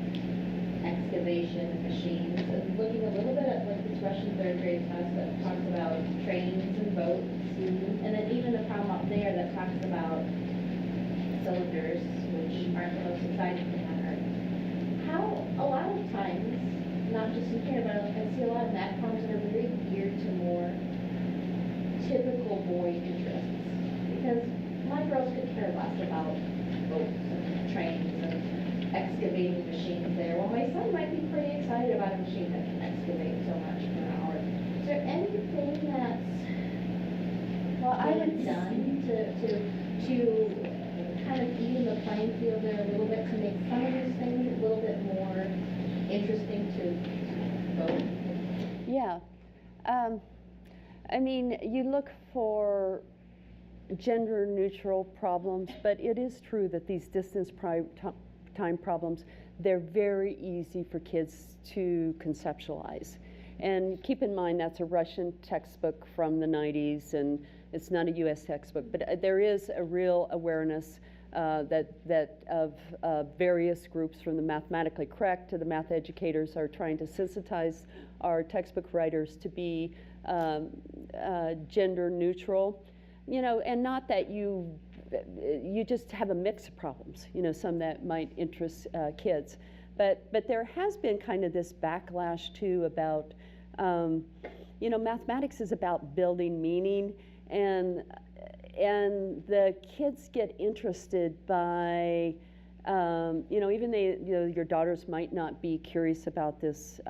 excavation machines, and looking a little bit at what this Russian third grade class that talks about trains and boats, and then even the problem up there that talks about cylinders, which aren't the most exciting thing on earth. How, a lot of times, not just in here, but I see a lot of math problems that are very geared to more typical boy interests. Because my girls could care less about boats and trains and excavating machines there. Well, my son might be pretty excited about a machine that can excavate so much per hour. Is there anything that's being done to kind of even the playing field there a little bit to make some of these things a little bit more interesting to both? Yeah. I mean, you look for gender neutral problems, but it is true that these distance time problems, they're very easy for kids to conceptualize. And keep in mind that's a Russian textbook from the 90s, and it's not a US textbook, but there is a real awareness that of various groups, from the mathematically correct to the math educators, are trying to sensitize our textbook writers to be gender neutral. You know, and not that you just have a mix of problems, you know, some that might interest kids. But there has been kind of this backlash too about, you know, mathematics is about building meaning, and the kids get interested by, you know, even they, you know, your daughters might not be curious about this,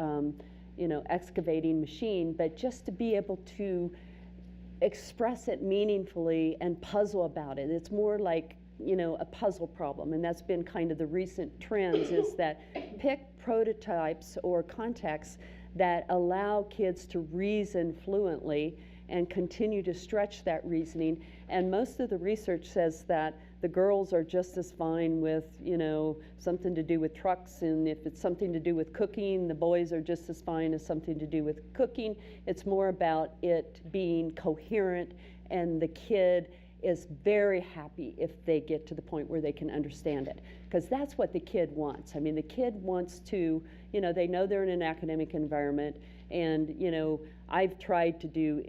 you know, excavating machine, but just to be able to express it meaningfully and puzzle about it. It's more like, you know, a puzzle problem, and that's been kind of the recent trends, is that pick prototypes or contexts that allow kids to reason fluently and continue to stretch that reasoning. And most of the research says that the girls are just as fine with, you know, something to do with trucks, and if it's something to do with cooking, the boys are just as fine as something to do with cooking. It's more about it being coherent, and the kid is very happy if they get to the point where they can understand it, because that's what the kid wants. I mean, the kid wants to, you know, they know they're in an academic environment, and, you know, I've tried to do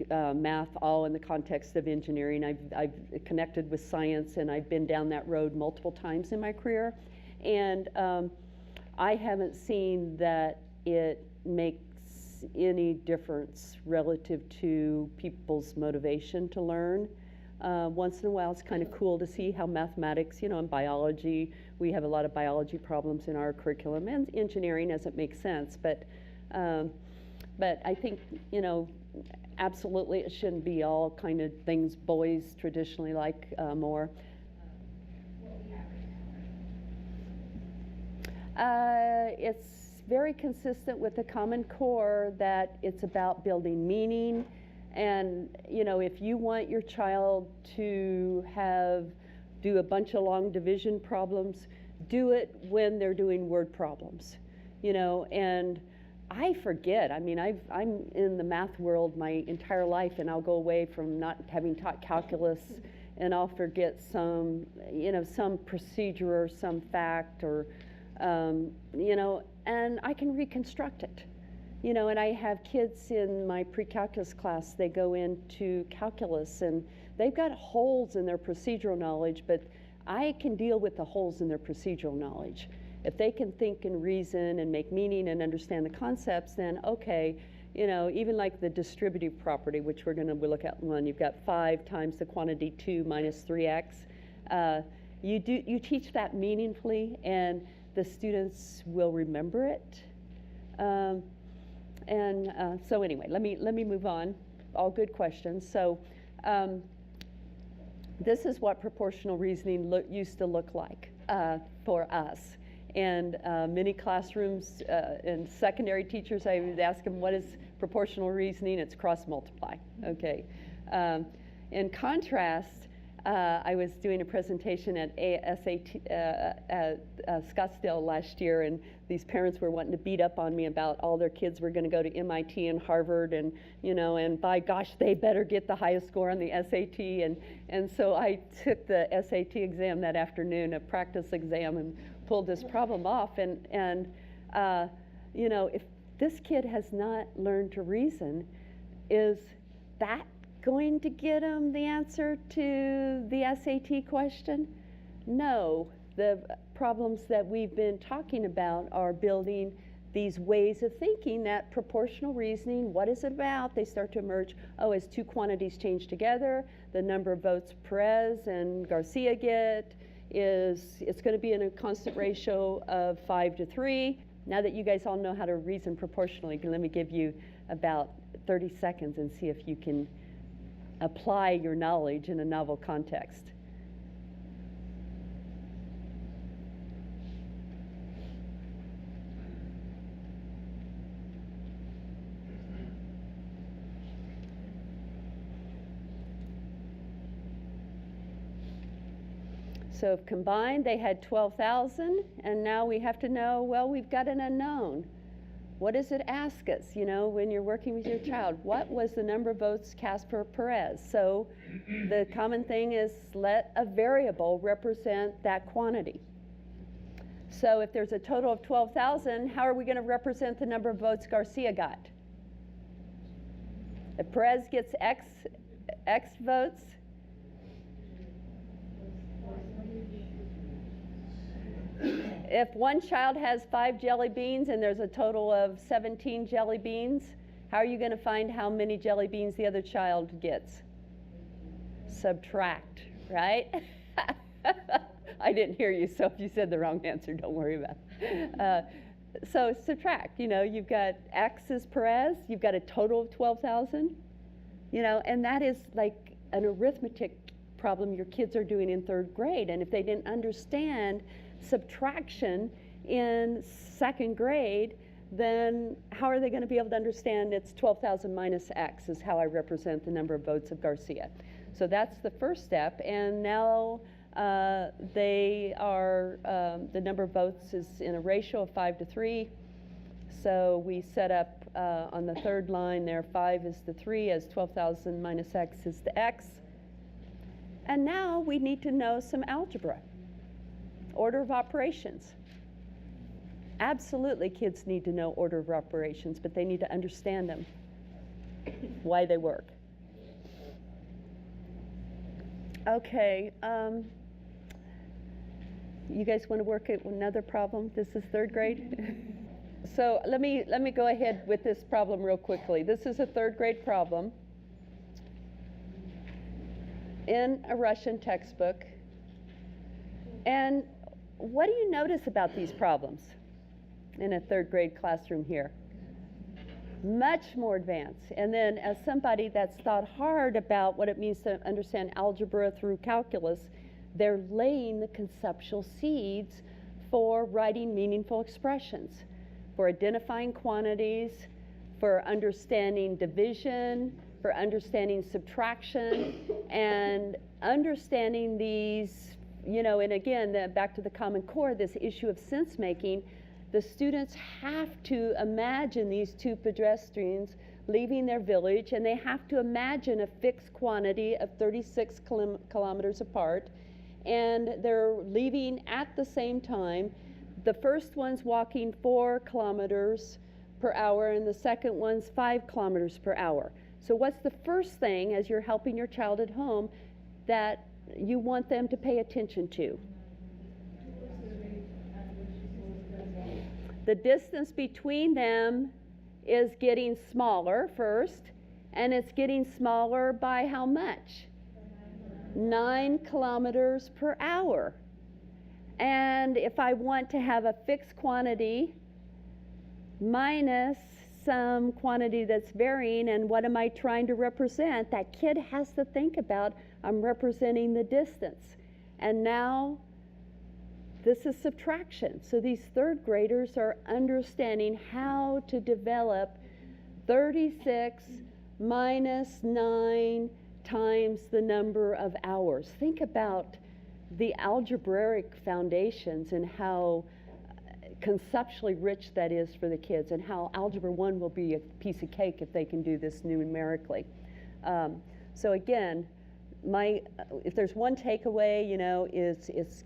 math all in the context of engineering. I've connected with science, and I've been down that road multiple times in my career, and I haven't seen that it makes any difference relative to people's motivation to learn. Once in a while, it's kind of cool to see how mathematics, you know, and biology, we have a lot of biology problems in our curriculum, and engineering as it makes sense, but I think, you know, absolutely it shouldn't be all kind of things boys traditionally like more. It's very consistent with the Common Core that it's about building meaning. And, you know, if you want your child to do a bunch of long division problems, do it when they're doing word problems, you know. And I forget, I mean, I'm in the math world my entire life, and I'll go away from not having taught calculus, and I'll forget some, you know, some procedure or some fact, or, you know, and I can reconstruct it. You know, and I have kids in my pre-calculus class, they go into calculus, and they've got holes in their procedural knowledge, but I can deal with the holes in their procedural knowledge. If they can think and reason and make meaning and understand the concepts, then okay, you know, even like the distributive property, which we're going to look at one, you've got 5 times the quantity 2 minus 3x. You teach that meaningfully, and the students will remember it. So anyway, let me move on. All good questions. So this is what proportional reasoning used to look like for us. And many classrooms and secondary teachers, I would ask them, what is proportional reasoning? It's cross multiply. Okay. In contrast, I was doing a presentation at SAT Scottsdale last year, and these parents were wanting to beat up on me about all their kids were going to go to MIT and Harvard, and and by gosh, they better get the highest score on the SAT. And so I took the SAT exam that afternoon, a practice exam, and pulled this problem off. And if this kid has not learned to reason, is that going to get him the answer to the SAT question? No. The problems that we've been talking about are building these ways of thinking that proportional reasoning, what is it about? They start to emerge, as two quantities change together, the number of votes Perez and Garcia get it's going to be in a constant ratio of 5-3. Now that you guys all know how to reason proportionally, let me give you about 30 seconds and see if you can apply your knowledge in a novel context. So if combined they had 12,000, and now we have to know, well, we've got an unknown. What does it ask us, when you're working with your child? What was the number of votes cast for Perez? So the common thing is let a variable represent that quantity. So if there's a total of 12,000, how are we going to represent the number of votes Garcia got? If Perez gets X votes, if one child has 5 jelly beans and there's a total of 17 jelly beans, how are you going to find how many jelly beans the other child gets? Subtract, right? I didn't hear you, so if you said the wrong answer, don't worry about it. So subtract, you've got X is Perez, you've got a total of 12,000, and that is like an arithmetic problem your kids are doing in 3rd grade. And if they didn't understand subtraction in 2nd grade, then how are they going to be able to understand it's 12,000 minus X is how I represent the number of votes of Garcia? So that's the first step, and now they are, the number of votes is in a ratio of 5-3. So we set up on the 3rd line there, 5 is the 3, as 12,000 minus X is the X. And now we need to know some algebra. Order of operations. Absolutely, kids need to know order of operations, but they need to understand them, why they work. Okay, you guys want to work at another problem? This is 3rd grade. So let me go ahead with this problem real quickly. This is a 3rd grade problem in a Russian textbook. And what do you notice about these problems in a 3rd grade classroom here? Much more advanced. And then as somebody that's thought hard about what it means to understand algebra through calculus, they're laying the conceptual seeds for writing meaningful expressions, for identifying quantities, for understanding division, for understanding subtraction, and understanding these, and again, back to the Common Core, this issue of sense making. The students have to imagine these 2 pedestrians leaving their village, and they have to imagine a fixed quantity of 36 kilometers apart, and they're leaving at the same time. The first one's walking 4 kilometers per hour, and the second one's 5 kilometers per hour. So what's the first thing, as you're helping your child at home, that you want them to pay attention to? The distance between them is getting smaller first, and it's getting smaller by how much? 9 kilometers per hour. And if I want to have a fixed quantity minus some quantity that's varying, and what am I trying to represent? That kid has to think about I'm representing the distance. And now this is subtraction. So these third graders are understanding how to develop 36 minus 9 times the number of hours. Think about the algebraic foundations and how conceptually rich that is for the kids, and how Algebra 1 will be a piece of cake if they can do this numerically. So again, if there's one takeaway, is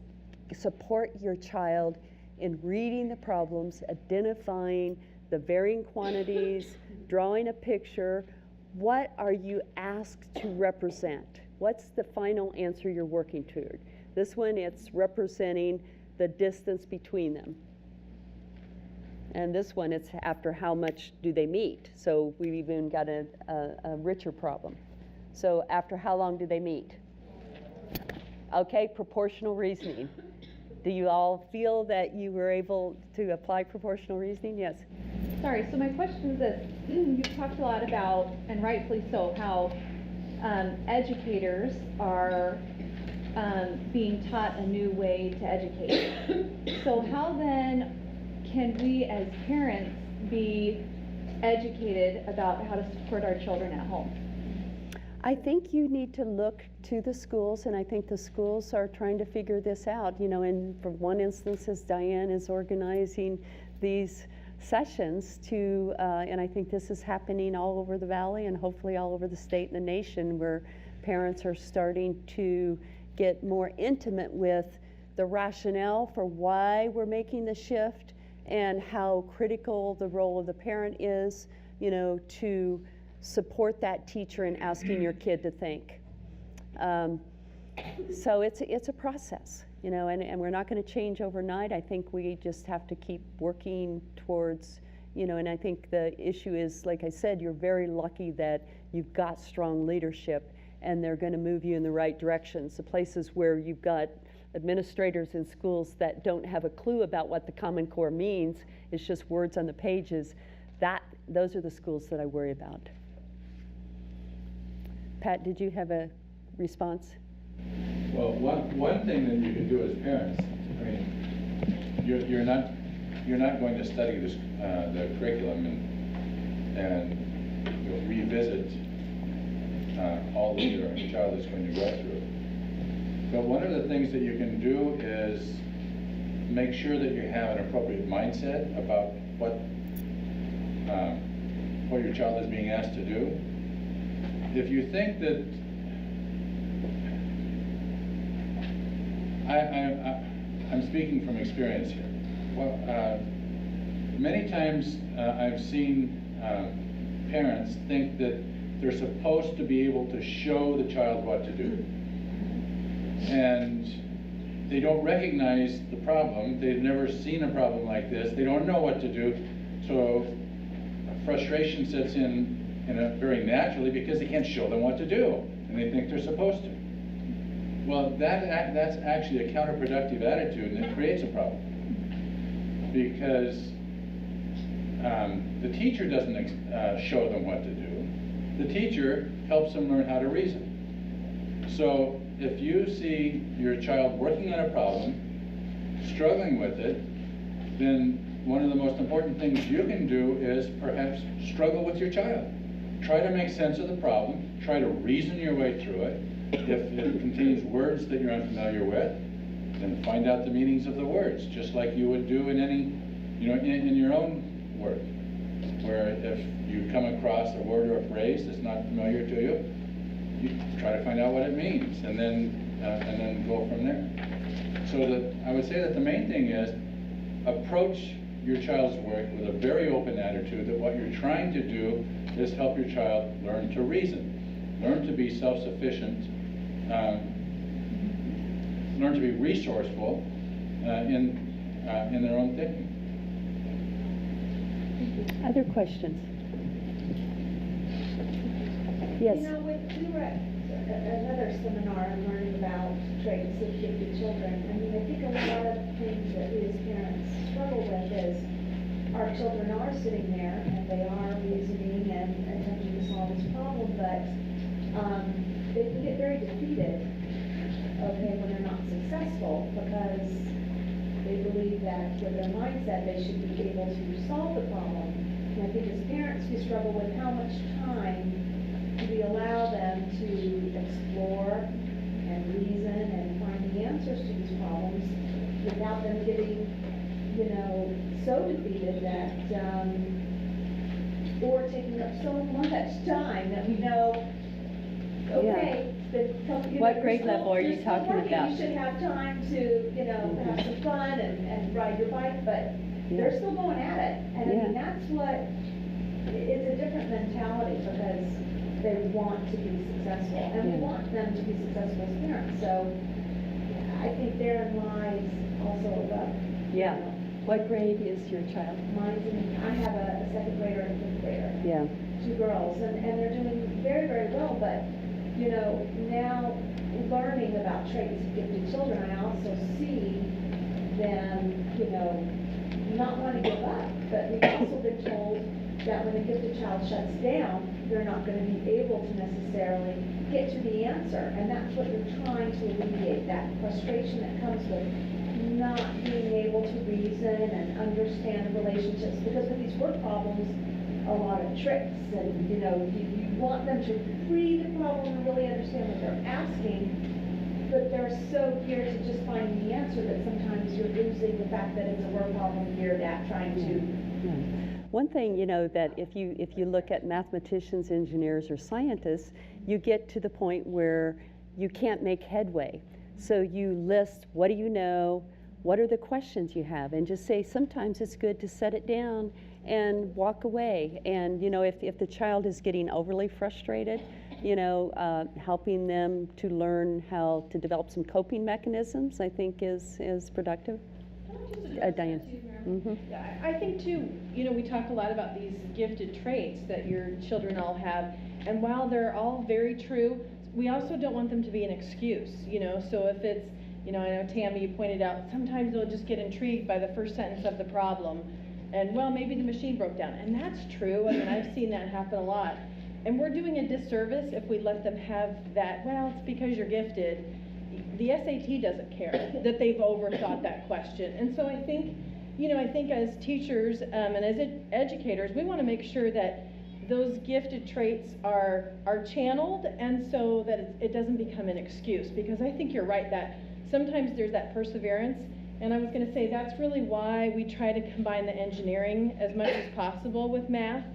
support your child in reading the problems, identifying the varying quantities, drawing a picture. What are you asked to represent? What's the final answer you're working toward? This one, it's representing the distance between them. And this one, it's after how much do they meet. So we've even got a richer problem. So after how long do they meet? Okay, proportional reasoning. Do you all feel that you were able to apply proportional reasoning? Yes. Sorry, so my question is this. You've talked a lot about, and rightfully so, how educators are being taught a new way to educate. So how then can we as parents be educated about how to support our children at home? I think you need to look to the schools, and I think the schools are trying to figure this out. And for one instance, as Diane is organizing these sessions to, and I think this is happening all over the valley and hopefully all over the state and the nation, where parents are starting to get more intimate with the rationale for why we're making the shift and how critical the role of the parent is, to support that teacher in asking your kid to think. So it's a process, and we're not going to change overnight. I think we just have to keep working towards, and I think the issue is, like I said, you're very lucky that you've got strong leadership and they're going to move you in the right directions. The places where you've got administrators in schools that don't have a clue about what the Common Core means, it's just words on the pages, those are the schools that I worry about. Pat, did you have a response? Well, one thing that you can do as parents, I mean, you're not going to study this, the curriculum and you'll revisit all that your child is going to go through. But one of the things that you can do is make sure that you have an appropriate mindset about what your child is being asked to do. If you think that I'm speaking from experience here. Well, many times I've seen parents think that they're supposed to be able to show the child what to do. And they don't recognize the problem. They've never seen a problem like this. They don't know what to do. So frustration sets in very naturally because they can't show them what to do. And they think they're supposed to. Well, that's actually a counterproductive attitude, and it creates a problem. Because the teacher doesn't show them what to do. The teacher helps them learn how to reason. So if you see your child working on a problem, struggling with it, then one of the most important things you can do is perhaps struggle with your child. Try to make sense of the problem, try to reason your way through it. If it contains words that you're unfamiliar with, then find out the meanings of the words, just like you would do in any, in your own work. Where if you come across a word or a phrase that's not familiar to you, you try to find out what it means, and then go from there. So that I would say that the main thing is approach your child's work with a very open attitude that what you're trying to do is help your child learn to reason, learn to be self-sufficient, learn to be resourceful in their own thinking. Other questions? Yes. We were at another seminar and learning about traits of gifted children. I mean, I think a lot of things that we as parents struggle with is our children are sitting there and they are reasoning and attempting to solve this problem, but they can get very defeated, okay, when they're not successful, because they believe that with their mindset, they should be able to solve the problem. And I think as parents, we struggle with how much time do we allow them to explore and reason and find the answers to these problems without them getting, so defeated that, or taking up so much time that we know, okay, What grade level are you you're still talking working. about? You should have time to, have some fun and ride your bike, but they're still going at it. And I mean, Yeah. that's what, it's a different mentality because they want to be successful. And we Yeah. want them to be successful as parents. So I think therein lies also Yeah. What grade is your child? I have a second grader and a fifth grader. Yeah. 2 girls, and they're doing very, very well, but, now learning about traits of gifted children, I also see them, not want to give up, but we've also been told that when a gifted child shuts down, they're not going to be able to necessarily get to the answer, and that's what you're trying to alleviate, that frustration that comes with not being able to reason and understand relationships, because with these work problems, a lot of tricks, and you want them to read the problem and really understand what they're asking, but they're so geared to just finding the answer that sometimes you're losing the fact that it's a work problem geared at trying to. Yeah. One thing, that if you look at mathematicians, engineers, or scientists, you get to the point where you can't make headway. So you list, what do you know? What are the questions you have? And just say, sometimes it's good to set it down and walk away. And, if the child is getting overly frustrated, helping them to learn how to develop some coping mechanisms, I think is productive. Diane. Mm-hmm. Yeah, I think too, we talk a lot about these gifted traits that your children all have, and while they're all very true, we also don't want them to be an excuse, so if it's, I know Tammy, you pointed out, sometimes they'll just get intrigued by the first sentence of the problem, and well, maybe the machine broke down, and that's true. I mean, I've seen that happen a lot, and we're doing a disservice if we let them have that, well, it's because you're gifted. The SAT doesn't care that they've overthought that question, and so I think as teachers and as educators, we want to make sure that those gifted traits are channeled, and so that it doesn't become an excuse, because I think you're right that sometimes there's that perseverance, and I was going to say that's really why we try to combine the engineering as much as possible with math,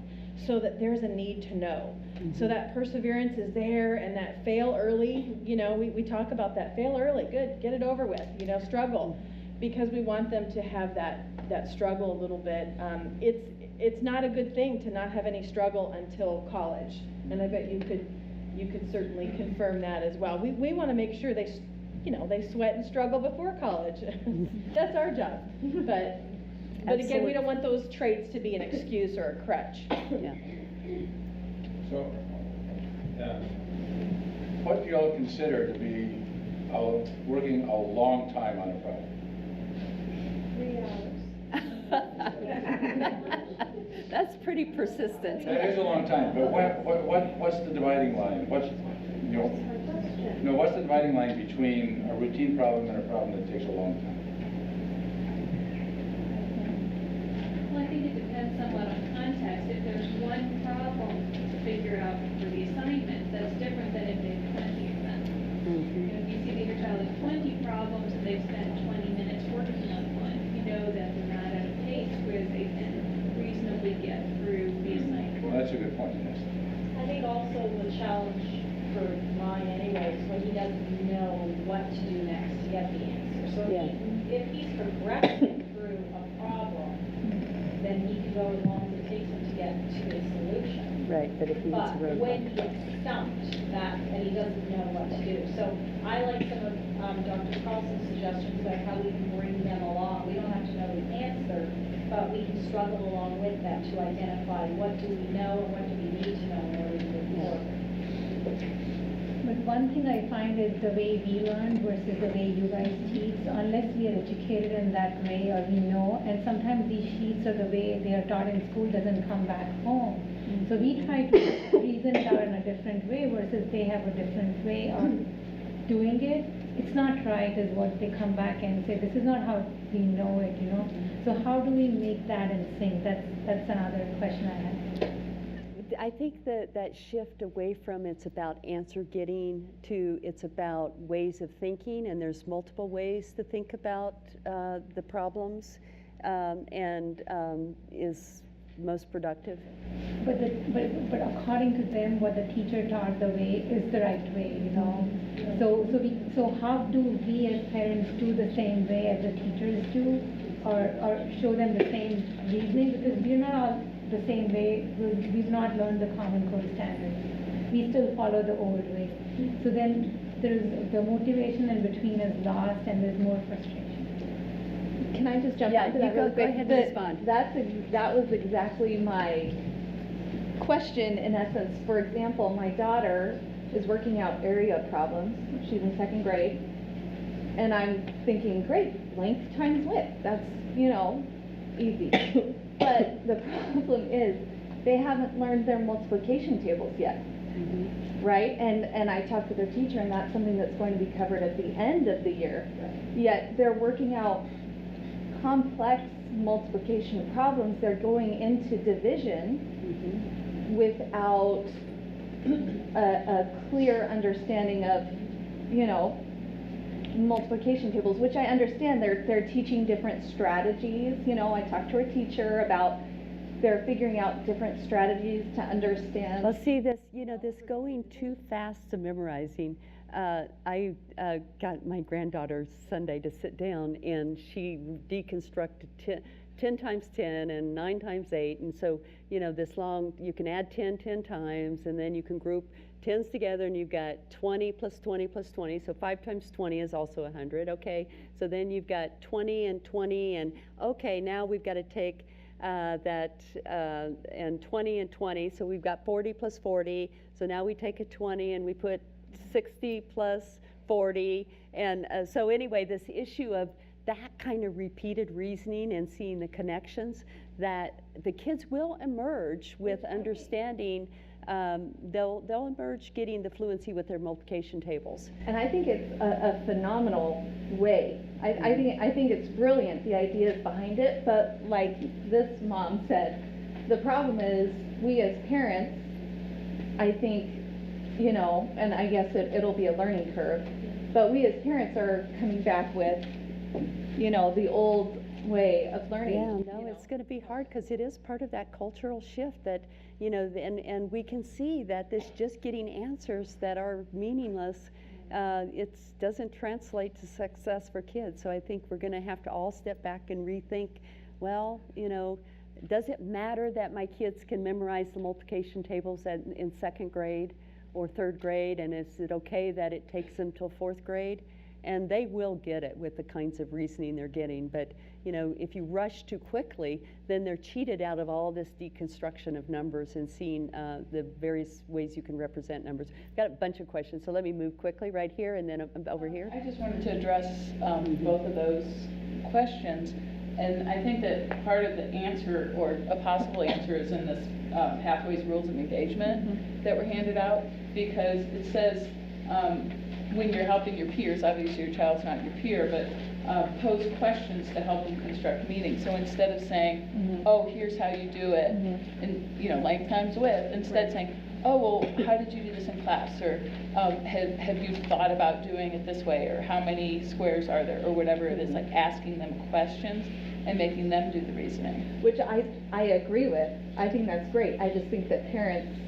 so that there's a need to know. Mm-hmm. So that perseverance is there, and that fail early, we talk about that, fail early, good, get it over with, struggle, because we want them to have that struggle a little bit. It's not a good thing to not have any struggle until college, and I bet you could certainly confirm that as well. We want to make sure they sweat and struggle before college. That's our job. But again, we don't want those traits to be an excuse or a crutch. Yeah. So, what do you all consider to be working a long time on a project? 3 hours. That's pretty persistent. That is a long time, but what's the dividing line? What's the dividing line between a routine problem and a problem that takes a long time? Well, I think it depends somewhat on context. If there's one problem to figure out for the assignment, that's different than if they have 20 of them. Mm-hmm. If you see that your child has 20 problems and they've spent 20 minutes working on one, you know that they're not at a pace where they can reasonably get through the assigned Well, work. that's a good point, yes. I think also the challenge for mine anyway is when he doesn't know what to do next to get the answer. So Yeah. if he's progressing through a problem, then he can go as long as it takes him to get to a solution. Right, but if he hits a But when roadblock. he gets stumped, and he doesn't know what to do. So I like some of Dr. Carlson's suggestions about how we can bring them along. We don't have to know the answer, but we can struggle along with them to identify what do we know and what do we need to know in order to move forward. But one thing I find is the way we learn versus the way you guys teach. So unless we are educated in that way or we know, and sometimes these sheets or the way they are taught in school doesn't come back home. So we try to reason it out in a different way versus they have a different way of doing it. It's not right is what they come back and say, this is not how we know it, you know? So how do we make that in sync? That's another question I had. I think that shift away from it's about answer getting to it's about ways of thinking, and there's multiple ways to think about the problems, is most productive. But according to them, what the teacher taught the way is the right way, you know? So how do we as parents do the same way as the teachers do, or show them the same reasoning? Because we're not all the same way. We've not learned the Common Core standards. We still follow the old way. So then there's the motivation in between is lost, and there's more frustration. Can I just jump Yeah, into you that go real quick? ahead and respond. That was exactly my question in essence. For example, my daughter is working out area problems. She's in 2nd grade. And I'm thinking, great, length times width. That's, easy. But the problem is they haven't learned their multiplication tables yet. Right? And I talked with their teacher, and that's something that's going to be covered at the end of the year. Yet they're working out complex multiplication problems. They're going into division without a clear understanding of, multiplication tables, which I understand they're teaching different strategies. I talked to a teacher about they're figuring out different strategies to understand. Well, see this, this going too fast to memorizing. I got my granddaughter Sunday to sit down, and she deconstructed 10 times 10 and 9 times 8. And so, this long, you can add 10 times, and then you can group 10s together, and you've got 20 plus 20 plus 20. So 5 times 20 is also 100. Okay. So then you've got 20 and 20, and okay, now we've got to take that and 20 and 20. So we've got 40 plus 40. So now we take a 20 and we put 60 plus 40. And so anyway, this issue of that kind of repeated reasoning and seeing the connections, that the kids will emerge with understanding. They'll emerge getting the fluency with their multiplication tables. And I think it's a phenomenal way. I think it's brilliant, the ideas behind it, but like this mom said, the problem is we as parents, I think, and I guess it'll be a learning curve, but we as parents are coming back with, the old way of learning. Yeah, no, it's going to be hard because it is part of that cultural shift that, and we can see that this just getting answers that are meaningless, it doesn't translate to success for kids. So I think we're going to have to all step back and rethink, well, does it matter that my kids can memorize the multiplication tables in 2nd grade or 3rd grade, and is it okay that it takes them till 4th grade? And they will get it with the kinds of reasoning they're getting. But, if you rush too quickly, then they're cheated out of all this deconstruction of numbers and seeing the various ways you can represent numbers. I've got a bunch of questions, so let me move quickly right here and then over here. I just wanted to address both of those questions. And I think that part of the answer, or a possible answer, is in this Pathways Rules of Engagement that were handed out, because it says, when you're helping your peers, obviously your child's not your peer, but pose questions to help them construct meaning. So instead of saying, oh, here's how you do it, and length times width, instead saying, oh, well, how did you do this in class? Or have you thought about doing it this way? Or how many squares are there? Or whatever it is, like asking them questions and making them do the reasoning. Which I agree with. I think that's great. I just think that parents,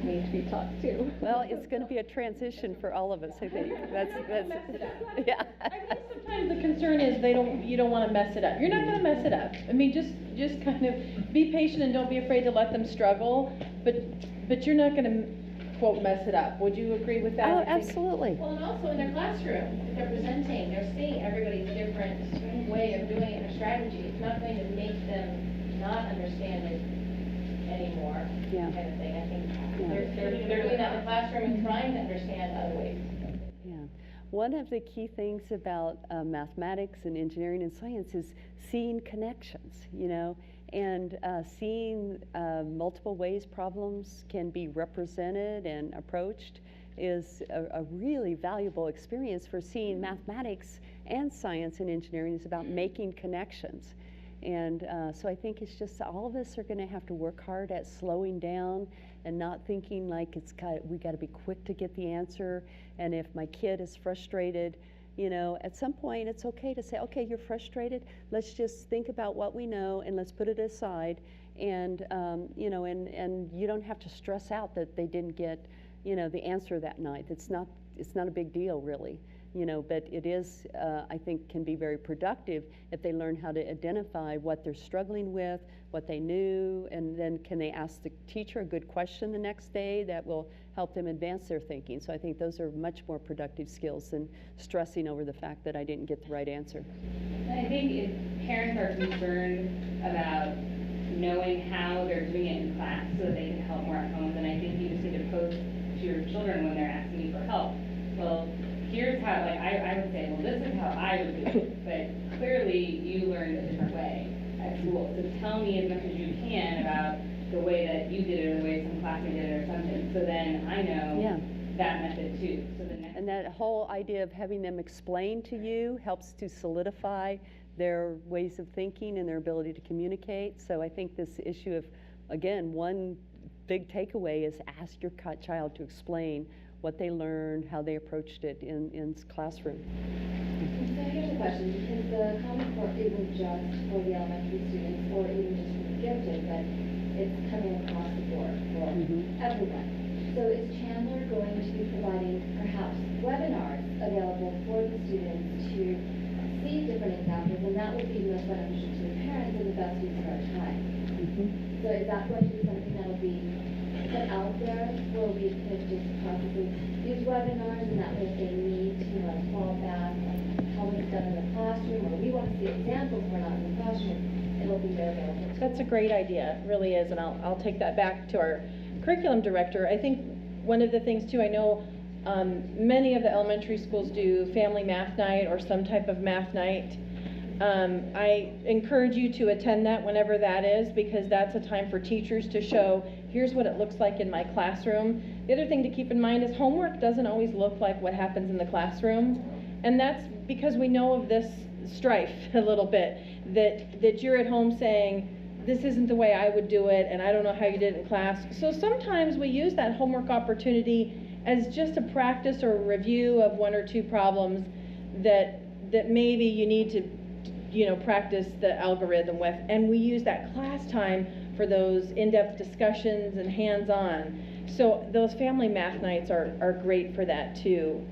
need to be taught too. Well, it's going to be a transition for all of us, I think. That's yeah. I think sometimes the concern is you don't want to mess it up. You're not going to mess it up. I mean, just kind of be patient and don't be afraid to let them struggle, but you're not going to, quote, mess it up. Would you agree with that? Oh, absolutely. Well, and also in their classroom, if they're presenting, they're seeing everybody's different way of doing it, their strategy. It's not going to make them not understand it anymore, Yeah. kind of thing. I think Yeah. they're looking at the classroom and trying to understand other ways. Yeah. One of the key things about mathematics and engineering and science is seeing connections, you know, and seeing multiple ways problems can be represented and approached is a really valuable experience for seeing mathematics and science and engineering is about making connections. And so I think it's just all of us are going to have to work hard at slowing down and not thinking like we got to be quick to get the answer. And if my kid is frustrated, you know, at some point it's okay to say, okay, you're frustrated. Let's just think about what we know and let's put it aside. And you know, and you don't have to stress out that they didn't get, you know, the answer that night. It's not a big deal really. You know, but it is, I think, can be very productive if they learn how to identify what they're struggling with, what they knew, and then can they ask the teacher a good question the next day that will help them advance their thinking. So I think those are much more productive skills than stressing over the fact that I didn't get the right answer. I think if parents are concerned about knowing how they're doing it in class so that they can help more at home, then I think you just need to pose to your children when they're asking you for help. Well, here's how, like, I would say, well, this is how I would do it, but clearly you learned a different way at school. So tell me as much as you can about the way that you did it or the way some classmate did it or something. So then I know that method too. So the next and that whole idea of having them explain to you helps to solidify their ways of thinking and their ability to communicate. So I think this issue of, again, one big takeaway is ask your child to explain what they learned, how they approached it in classroom. So here's a question, because the Common Core isn't just for the elementary students or even just for the gifted, but it's coming across the board for everyone. So is Chandler going to be providing perhaps webinars available for the students to see different examples, and that would be most beneficial to the parents and the best use of our time? So is that going to be something that will be put out there where we could just possibly use webinars, and that way if they need to fall back on how it's done in the classroom, or we want to see examples we're not in the classroom, it'll be there available. That's a great idea, it really is, and I'll take that back to our curriculum director. I think one of the things too, I know many of the elementary schools do family math night or some type of math night. I encourage you to attend that whenever that is, because that's a time for teachers to show, here's what it looks like in my classroom. The other thing to keep in mind is homework doesn't always look like what happens in the classroom. And that's because we know of this strife a little bit, that you're at home saying, this isn't the way I would do it, and I don't know how you did it in class. So sometimes we use that homework opportunity as just a practice or a review of one or two problems that maybe you need to, you know, practice the algorithm with, and we use that class time for those in-depth discussions and hands-on. So those family math nights are great for that too,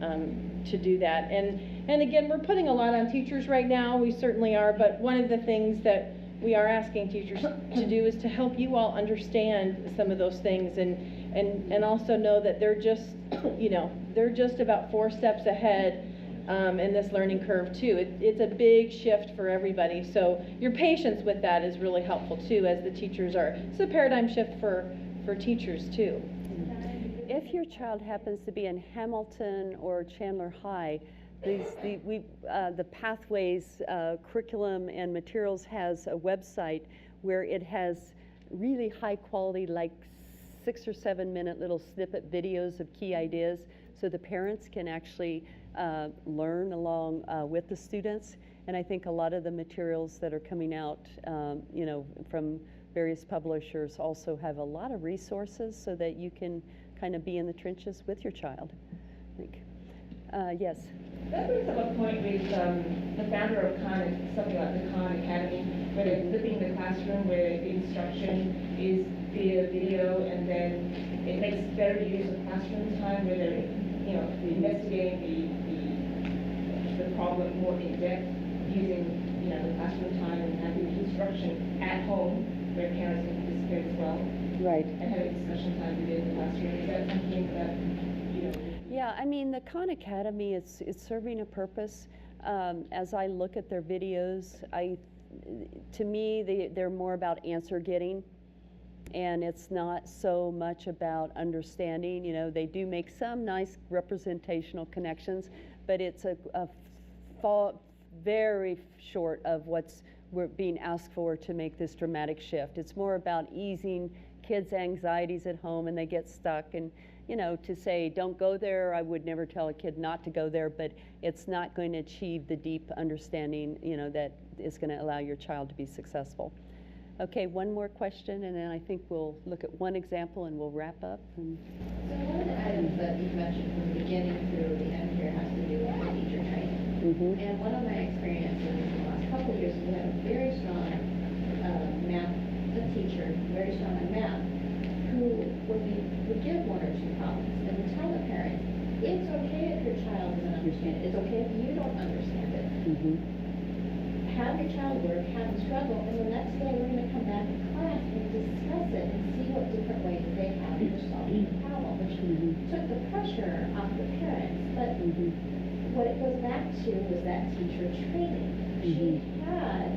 to do that. And again, we're putting a lot on teachers right now, we certainly are, but one of the things that we are asking teachers to do is to help you all understand some of those things, and also know that they're just, you know, they're just about 4 steps ahead in this learning curve too. It's a big shift for everybody, so your patience with that is really helpful too, as the teachers are. It's a paradigm shift for teachers too. If your child happens to be in Hamilton or Chandler High, the Pathways curriculum and materials has a website where it has really high quality, like 6 or 7 minute little snippet videos of key ideas, so the parents can actually learn along with the students. And I think a lot of the materials that are coming out, you know, from various publishers also have a lot of resources so that you can kind of be in the trenches with your child. I think. Yes. That brings up a point with the founder of something like the Khan Academy, where they're flipping the classroom, where the instruction is via video, and then it makes better use of classroom time, where they're, you know, investigating the problem more in depth, using, you know, the classroom time, and having instruction at home where parents can participate as well. Right. And having discussion time within the classroom. Is that something that, you know? Yeah, I mean, the Khan Academy, it's serving a purpose. As I look at their videos, to me, they're more about answer getting. and it's not so much about understanding. You know, they do make some nice representational connections, but it's a fall very short of what's we're being asked for to make this dramatic shift. It's more about easing kids' anxieties at home, and they get stuck. And you know, to say don't go there, I would never tell a kid not to go there, but it's not going to achieve the deep understanding, you know, that is going to allow your child to be successful. Okay, one more question, and then I think we'll look at one example and we'll wrap up. So one of the items that you've mentioned from the beginning through the end here has to do with the teacher training. And one of my experiences in the last couple of years, we had a very strong math teacher, very strong in math, who, when we would give one or two problems, and we tell the parents, it's okay if your child doesn't understand it, it's okay if you don't understand it. Have your child work, have them struggle, and the next day we're going to come back in class and discuss it and see what different ways they have for solving the problem, which took the pressure off the parents. But what it goes back to was that teacher training. She had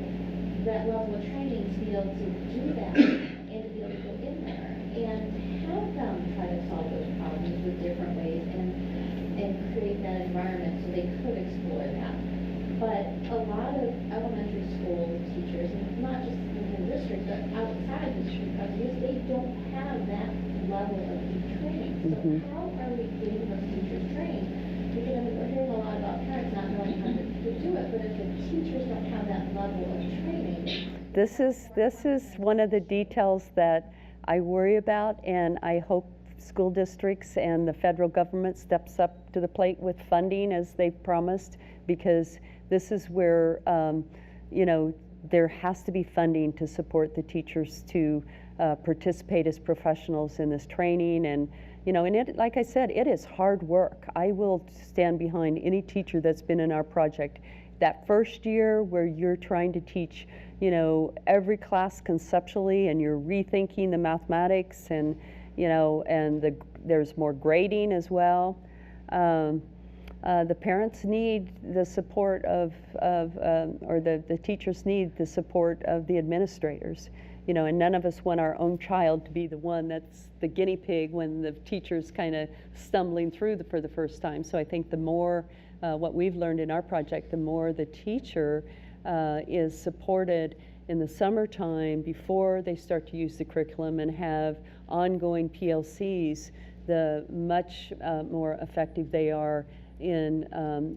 that level of training to be able to do that and to be able to go in there and have them try to solve those problems with different ways and create that environment so they could explore that. But a lot of elementary school teachers, and not just in the district, but outside the district, they don't have that level of deep training. So how are we getting those teachers trained? Because I mean, we're hearing a lot about parents not knowing how to do it, but if the teachers don't have that level of training. This is one of the details that I worry about, and I hope school districts and the federal government steps up to the plate with funding as they've promised, because this is where, you know, there has to be funding to support the teachers to participate as professionals in this training. And, you know, and it, like I said, it is hard work. I will stand behind any teacher that's been in our project. That first year where you're trying to teach, you know, every class conceptually, and you're rethinking the mathematics, and, you know, and there's more grading as well. The parents need the support or the teachers need the support of the administrators, you know, and none of us want our own child to be the one that's the guinea pig when the teacher's kind of stumbling through for the first time. So I think the more, what we've learned in our project, the more the teacher is supported in the summertime before they start to use the curriculum and have ongoing PLCs, the much more effective they are in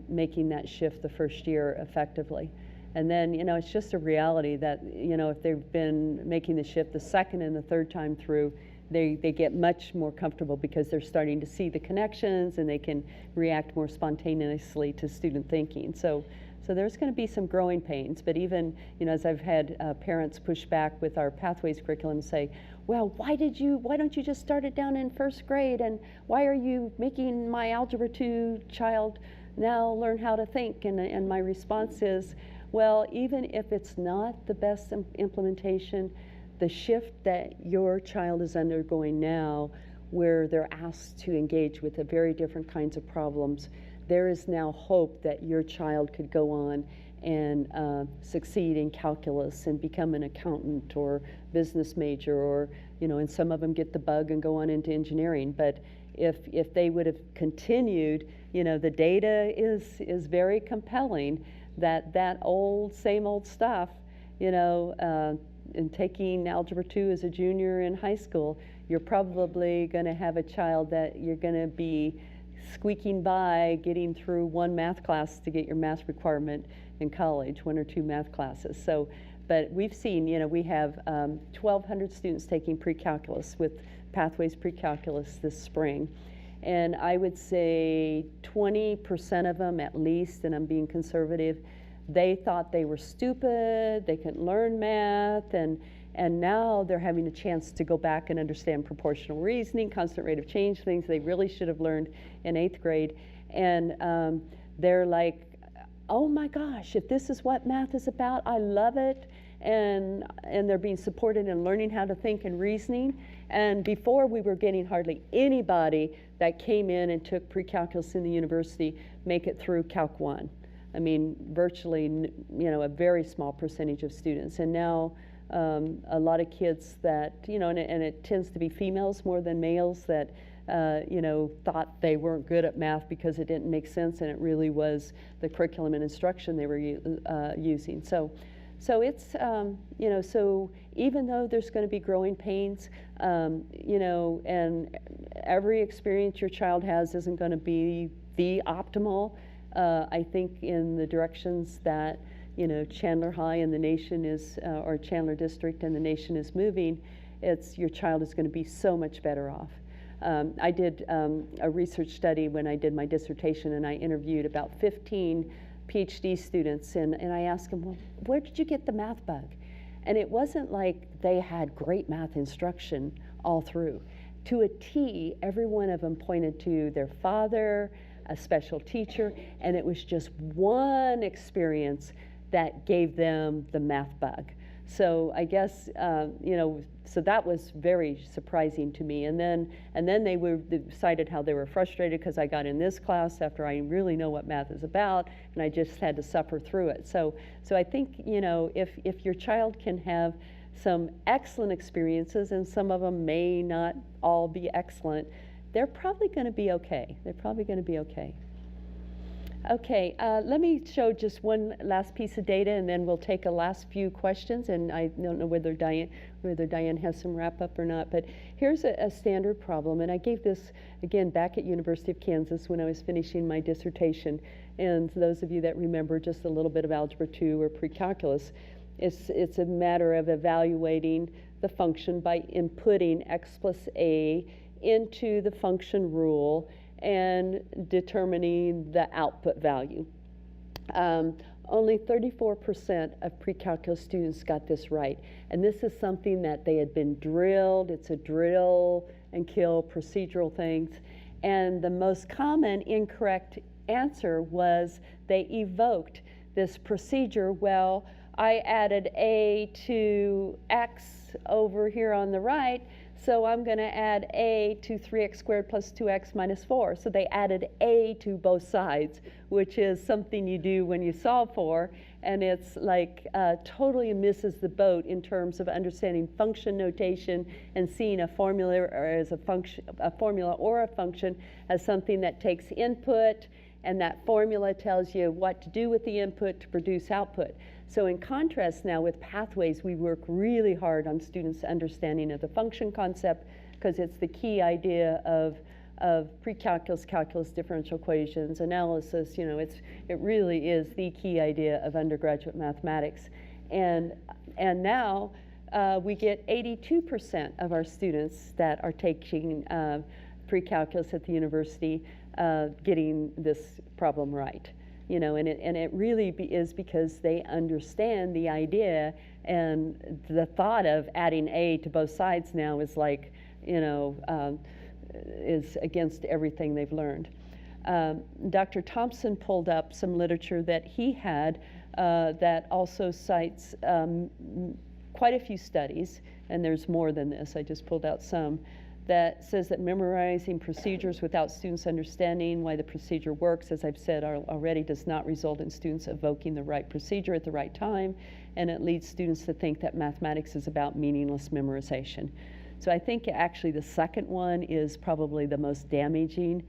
making that shift the first year effectively. And then, you know, it's just a reality that, you know, if they've been making the shift the second and the third time through, they get much more comfortable because they're starting to see the connections and they can react more spontaneously to student thinking. So there's going to be some growing pains, but even, you know, as I've had parents push back with our Pathways curriculum, say, well, why don't you just start it down in first grade, and why are you making my Algebra 2 child now learn how to think? And my response is, well, even if it's not the best implementation, the shift that your child is undergoing now, where they're asked to engage with a very different kinds of problems, there is now hope that your child could go on and succeed in calculus and become an accountant or business major, or, you know, and some of them get the bug and go on into engineering. But if they would have continued, you know, the data is very compelling that same old stuff, you know, in taking Algebra 2 as a junior in high school, you're probably going to have a child that you're going to be squeaking by getting through one math class to get your math requirement in college, one or two math classes. So, but we've seen, you know, we have 1,200 students taking pre-calculus with Pathways Pre-Calculus this spring. And I would say 20% of them at least, and I'm being conservative, they thought they were stupid, they couldn't learn math, and now they're having a chance to go back and understand proportional reasoning, constant rate of change, things they really should have learned in 8th grade. And they're like, oh my gosh, if this is what math is about, I love it. And they're being supported in learning how to think and reasoning. And before, we were getting hardly anybody that came in and took pre-calculus in the university make it through Calc 1. I mean, virtually, you know, a very small percentage of students. And now a lot of kids that, and it tends to be females more than males that, thought they weren't good at math because it didn't make sense, and it really was the curriculum and instruction they were using. So it's, so even though there's going to be growing pains, and every experience your child has isn't going to be the optimal, I think in the directions that, Chandler High and the nation is, or Chandler District and the nation is moving, your child is going to be so much better off. I did a research study when I did my dissertation, and I interviewed about 15 PhD students, and I asked them, well, where did you get the math bug? And it wasn't like they had great math instruction all through. To a T, every one of them pointed to their father, a special teacher, and it was just one experience that gave them the math bug. So I guess, so that was very surprising to me. And then they decided how they were frustrated because I got in this class after I really know what math is about, and I just had to suffer through it. So I think, if your child can have some excellent experiences, and some of them may not all be excellent, they're probably going to be okay. They're probably going to be okay. Okay, let me show just one last piece of data, and then we'll take a last few questions. And I don't know whether Diane has some wrap up or not, but here's a standard problem. And I gave this again back at University of Kansas when I was finishing my dissertation. And those of you that remember just a little bit of Algebra 2 or pre-calculus, it's a matter of evaluating the function by inputting x plus a into the function rule and determining the output value. Only 34% of pre-calculus students got this right. And this is something that they had been drilled. It's a drill and kill procedural things. And the most common incorrect answer was they evoked this procedure. Well, I added a to x over here on the right, so I'm going to add a to 3x squared plus 2x minus 4. So they added a to both sides, which is something you do when you solve for, and it's like totally misses the boat in terms of understanding function notation and seeing a formula or as a formula or a function as something that takes input, and that formula tells you what to do with the input to produce output. So in contrast now with pathways, we work really hard on students' understanding of the function concept, because it's the key idea of pre-calculus, calculus, differential equations, analysis. It really is the key idea of undergraduate mathematics. And now we get 82% of our students that are taking pre-calculus at the university getting this problem right. And it really is because they understand the idea, and the thought of adding a to both sides now is like, is against everything they've learned. Dr. Thompson pulled up some literature that he had that also cites quite a few studies, and there's more than this, I just pulled out some, that says that memorizing procedures without students understanding why the procedure works, as I've said already, does not result in students evoking the right procedure at the right time, and it leads students to think that mathematics is about meaningless memorization. So I think actually the second one is probably the most damaging.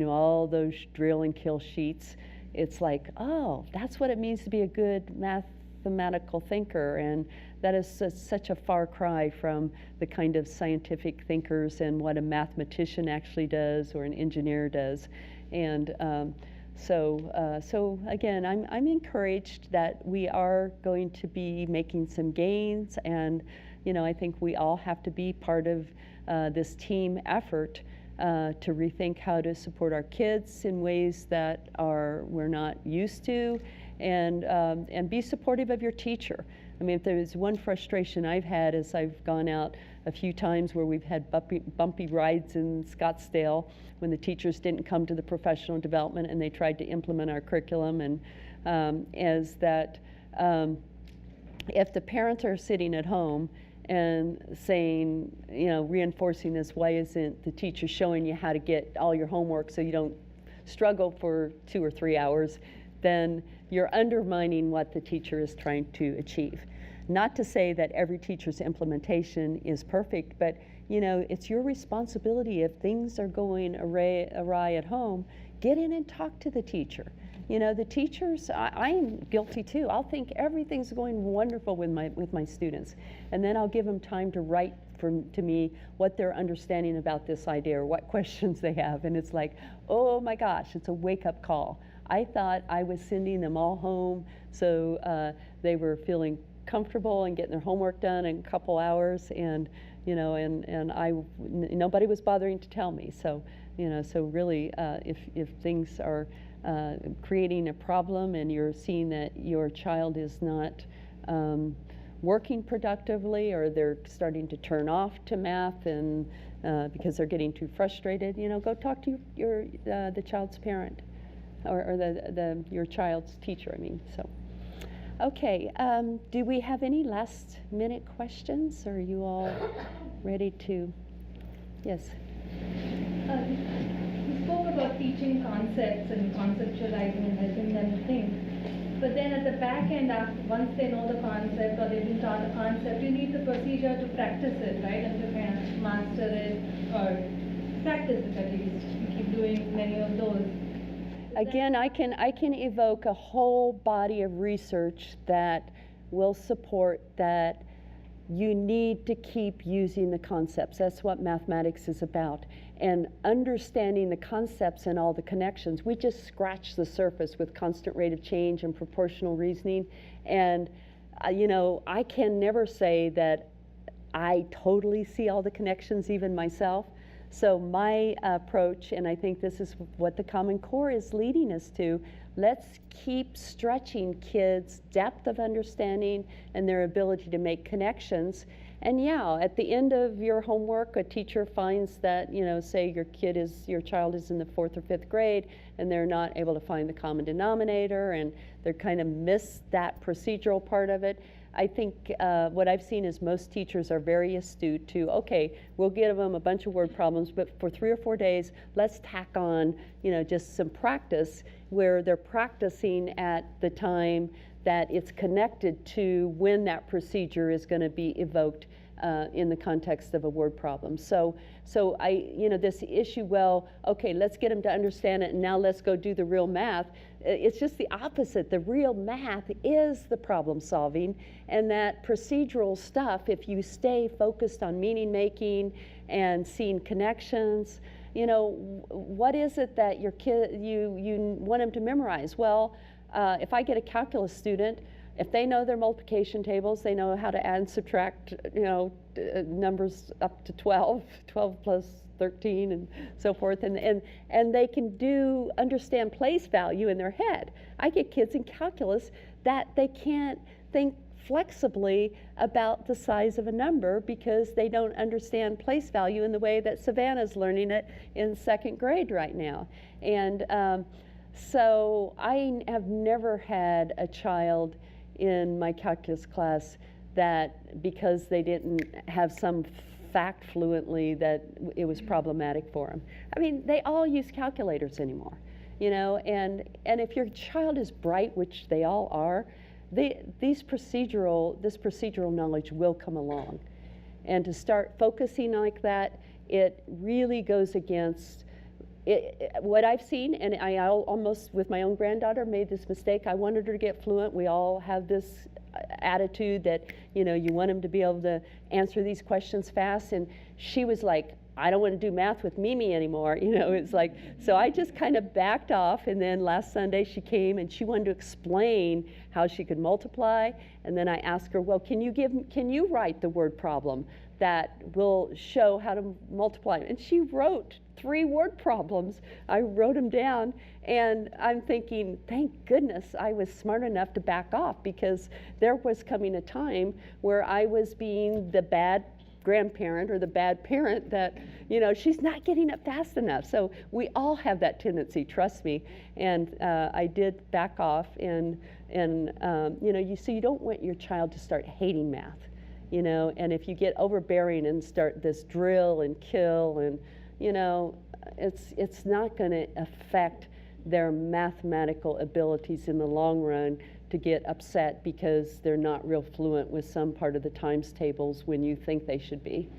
All those drill and kill sheets, it's like, oh, that's what it means to be a good mathematical thinker, and that is such a far cry from the kind of scientific thinkers and what a mathematician actually does or an engineer does. And so again, I'm encouraged that we are going to be making some gains, and I think we all have to be part of this team effort to rethink how to support our kids in ways that we're not used to, and be supportive of your teacher. I mean, if there's one frustration I've had is I've gone out a few times where we've had bumpy rides in Scottsdale when the teachers didn't come to the professional development and they tried to implement our curriculum, and is that if the parents are sitting at home and saying, reinforcing this, why isn't the teacher showing you how to get all your homework so you don't struggle for 2 or 3 hours, then you're undermining what the teacher is trying to achieve. Not to say that every teacher's implementation is perfect, but you know, it's your responsibility if things are going awry at home, get in and talk to the teacher. You know, the teachers, I am guilty too. I'll think everything's going wonderful with my students, and then I'll give them time to write to me what they're understanding about this idea or what questions they have, and it's like, oh my gosh, it's a wake-up call. I thought I was sending them all home so they were feeling comfortable and getting their homework done in a couple hours, and you know, nobody was bothering to tell me. So, you know, so really, if things are creating a problem and you're seeing that your child is not working productively, or they're starting to turn off to math and because they're getting too frustrated, you know, go talk to the child's parent, or your child's teacher. I mean, so. Okay, do we have any last minute questions? Are you all ready to? Yes. You spoke about teaching concepts and conceptualizing and helping them think. But then at the back end, once they know the concept or they've been taught the concept, you need the procedure to practice it, right? And to kind of master it or practice it at least. You keep doing many of those. Again, I can evoke a whole body of research that will support that you need to keep using the concepts. That's what mathematics is about. And understanding the concepts and all the connections. We just scratch the surface with constant rate of change and proportional reasoning. And, you know, I can never say that I totally see all the connections, even myself. So my approach, and I think this is what the Common Core is leading us to, let's keep stretching kids' depth of understanding and their ability to make connections. And yeah, at the end of your homework, a teacher finds that, you know, say your child is in the 4th or 5th grade and they're not able to find the common denominator and they're kind of miss that procedural part of it. I think what I've seen is most teachers are very astute to, okay, we'll give them a bunch of word problems, but for 3 or 4 days, let's tack on, you know, just some practice where they're practicing at the time that it's connected to when that procedure is going to be evoked in the context of a word problem. So you know, this issue, well, okay, let's get them to understand it, and now let's go do the real math. It's just the opposite. The real math is the problem solving, and that procedural stuff, if you stay focused on meaning making and seeing connections, you know, what is it that your kid, you want them to memorize? Well, if I get a calculus student, if they know their multiplication tables, they know how to add and subtract, you know, numbers up to 12 plus 13 and so forth, and they can understand place value in their head. I get kids in calculus that they can't think flexibly about the size of a number because they don't understand place value in the way that Savannah's learning it in 2nd grade right now. And so I have never had a child in my calculus class that because they didn't have some fact fluently that it was problematic for them. I mean, they all use calculators anymore, you know, and if your child is bright, which they all are, this procedural knowledge will come along. And to start focusing like that, it really goes against what I've seen, and I almost, with my own granddaughter, made this mistake. I wanted her to get fluent. We all have this attitude that, you know, you want them to be able to answer these questions fast, and she was like, I don't want to do math with Mimi anymore, you know. It's like, so I just kind of backed off, and then last Sunday she came and she wanted to explain how she could multiply, and then I asked her, well, can you write the word problem that will show how to multiply? And she wrote 3 word problems. I wrote them down, and I'm thinking, thank goodness I was smart enough to back off, because there was coming a time where I was being the bad grandparent or the bad parent that, you know, she's not getting up fast enough. So we all have that tendency, trust me. And I did back off, and you know, you don't want your child to start hating math, you know, and if you get overbearing and start this drill and kill, and you know, it's not going to affect their mathematical abilities in the long run to get upset because they're not real fluent with some part of the times tables when you think they should be.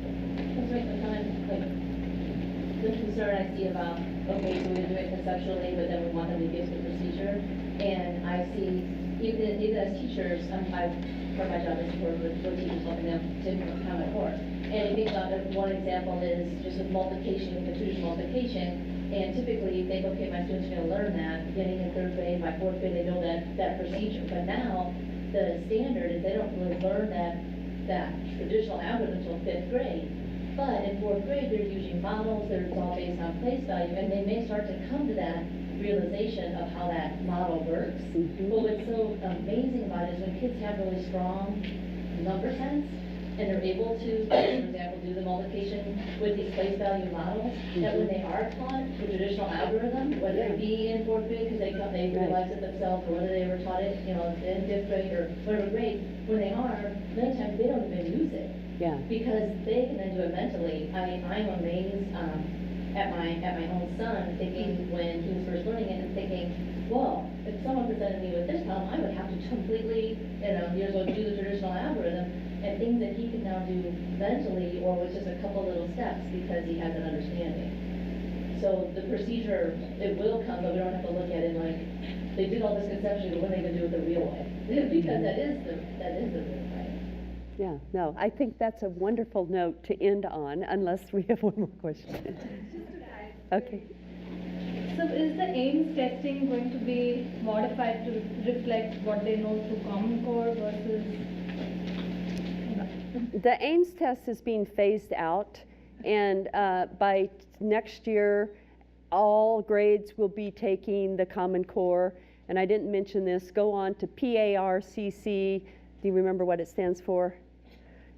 That's right, the kind of, like, the concern I see about, okay, so we do it conceptually, but then we want them to get to the procedure. And I see, even as teachers, part of my job is to work with teachers, helping them to become Common Core. And I think about it, one example is just with multiplication, with two-digit multiplication. And typically, you think, okay, my students are going to learn that beginning in third grade, by fourth grade, they know that procedure. But now, the standard is they don't really learn that traditional algorithm until fifth grade. But in fourth grade, they're using models, it's all based on place value, and they may start to come to that realization of how that model works. But what's so amazing about it is when kids have really strong number sense, and they're able to, for example, do the multiplication with these place value models, that when they are taught the traditional algorithm, whether it be in fourth grade, because they realize it themselves, or whether they were taught it, in fifth grade or whatever grade, when they are, many times they don't even use it. Yeah. Because they can then do it mentally. I'm amazed at my own son, thinking when he was first learning it and thinking, well, if someone presented me with this problem, I would have to completely, years old, do the traditional algorithm, and things that he can now do mentally or with just a couple little steps because he has an understanding. So the procedure, it will come, but we don't have to look at it like, they did all this conceptually, but what are they going to do with the real way? Because that is the real way. Yeah, no, I think that's a wonderful note to end on, unless we have one more question. Okay. So is the AIMS testing going to be modified to reflect what they know through Common Core versus? The AIMS test is being phased out, and by next year, all grades will be taking the Common Core. And I didn't mention this, go on to PARCC. Do you remember what it stands for?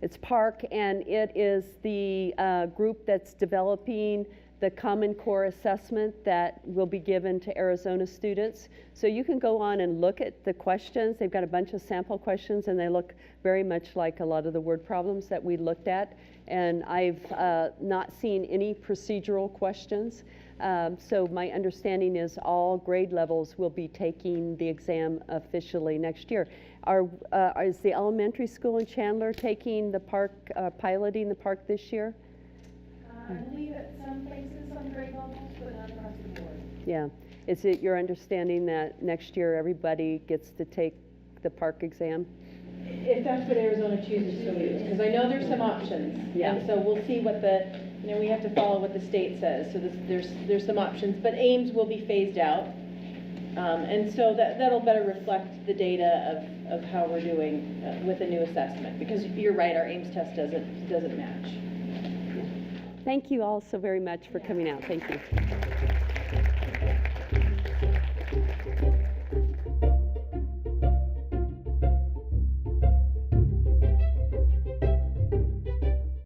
It's PARC, and it is the group that's developing the Common Core assessment that will be given to Arizona students. So you can go on and look at the questions. They've got a bunch of sample questions, and they look very much like a lot of the word problems that we looked at. And I've not seen any procedural questions. So my understanding is all grade levels will be taking the exam officially next year. Is the elementary school in Chandler taking the PARC, piloting the PARC this year? I believe at some places, some grade levels, but not across the board. Yeah. Is it your understanding that next year everybody gets to take the PARC exam? If that's what Arizona chooses to use, because I know there's some options. Yeah. And so we'll see what we have to follow what the state says. So there's some options, but AIMS will be phased out. And so that'll better reflect the data of how we're doing with the new assessment, because you're right, our AIMS test doesn't match. Thank you all so very much for coming out. Thank you.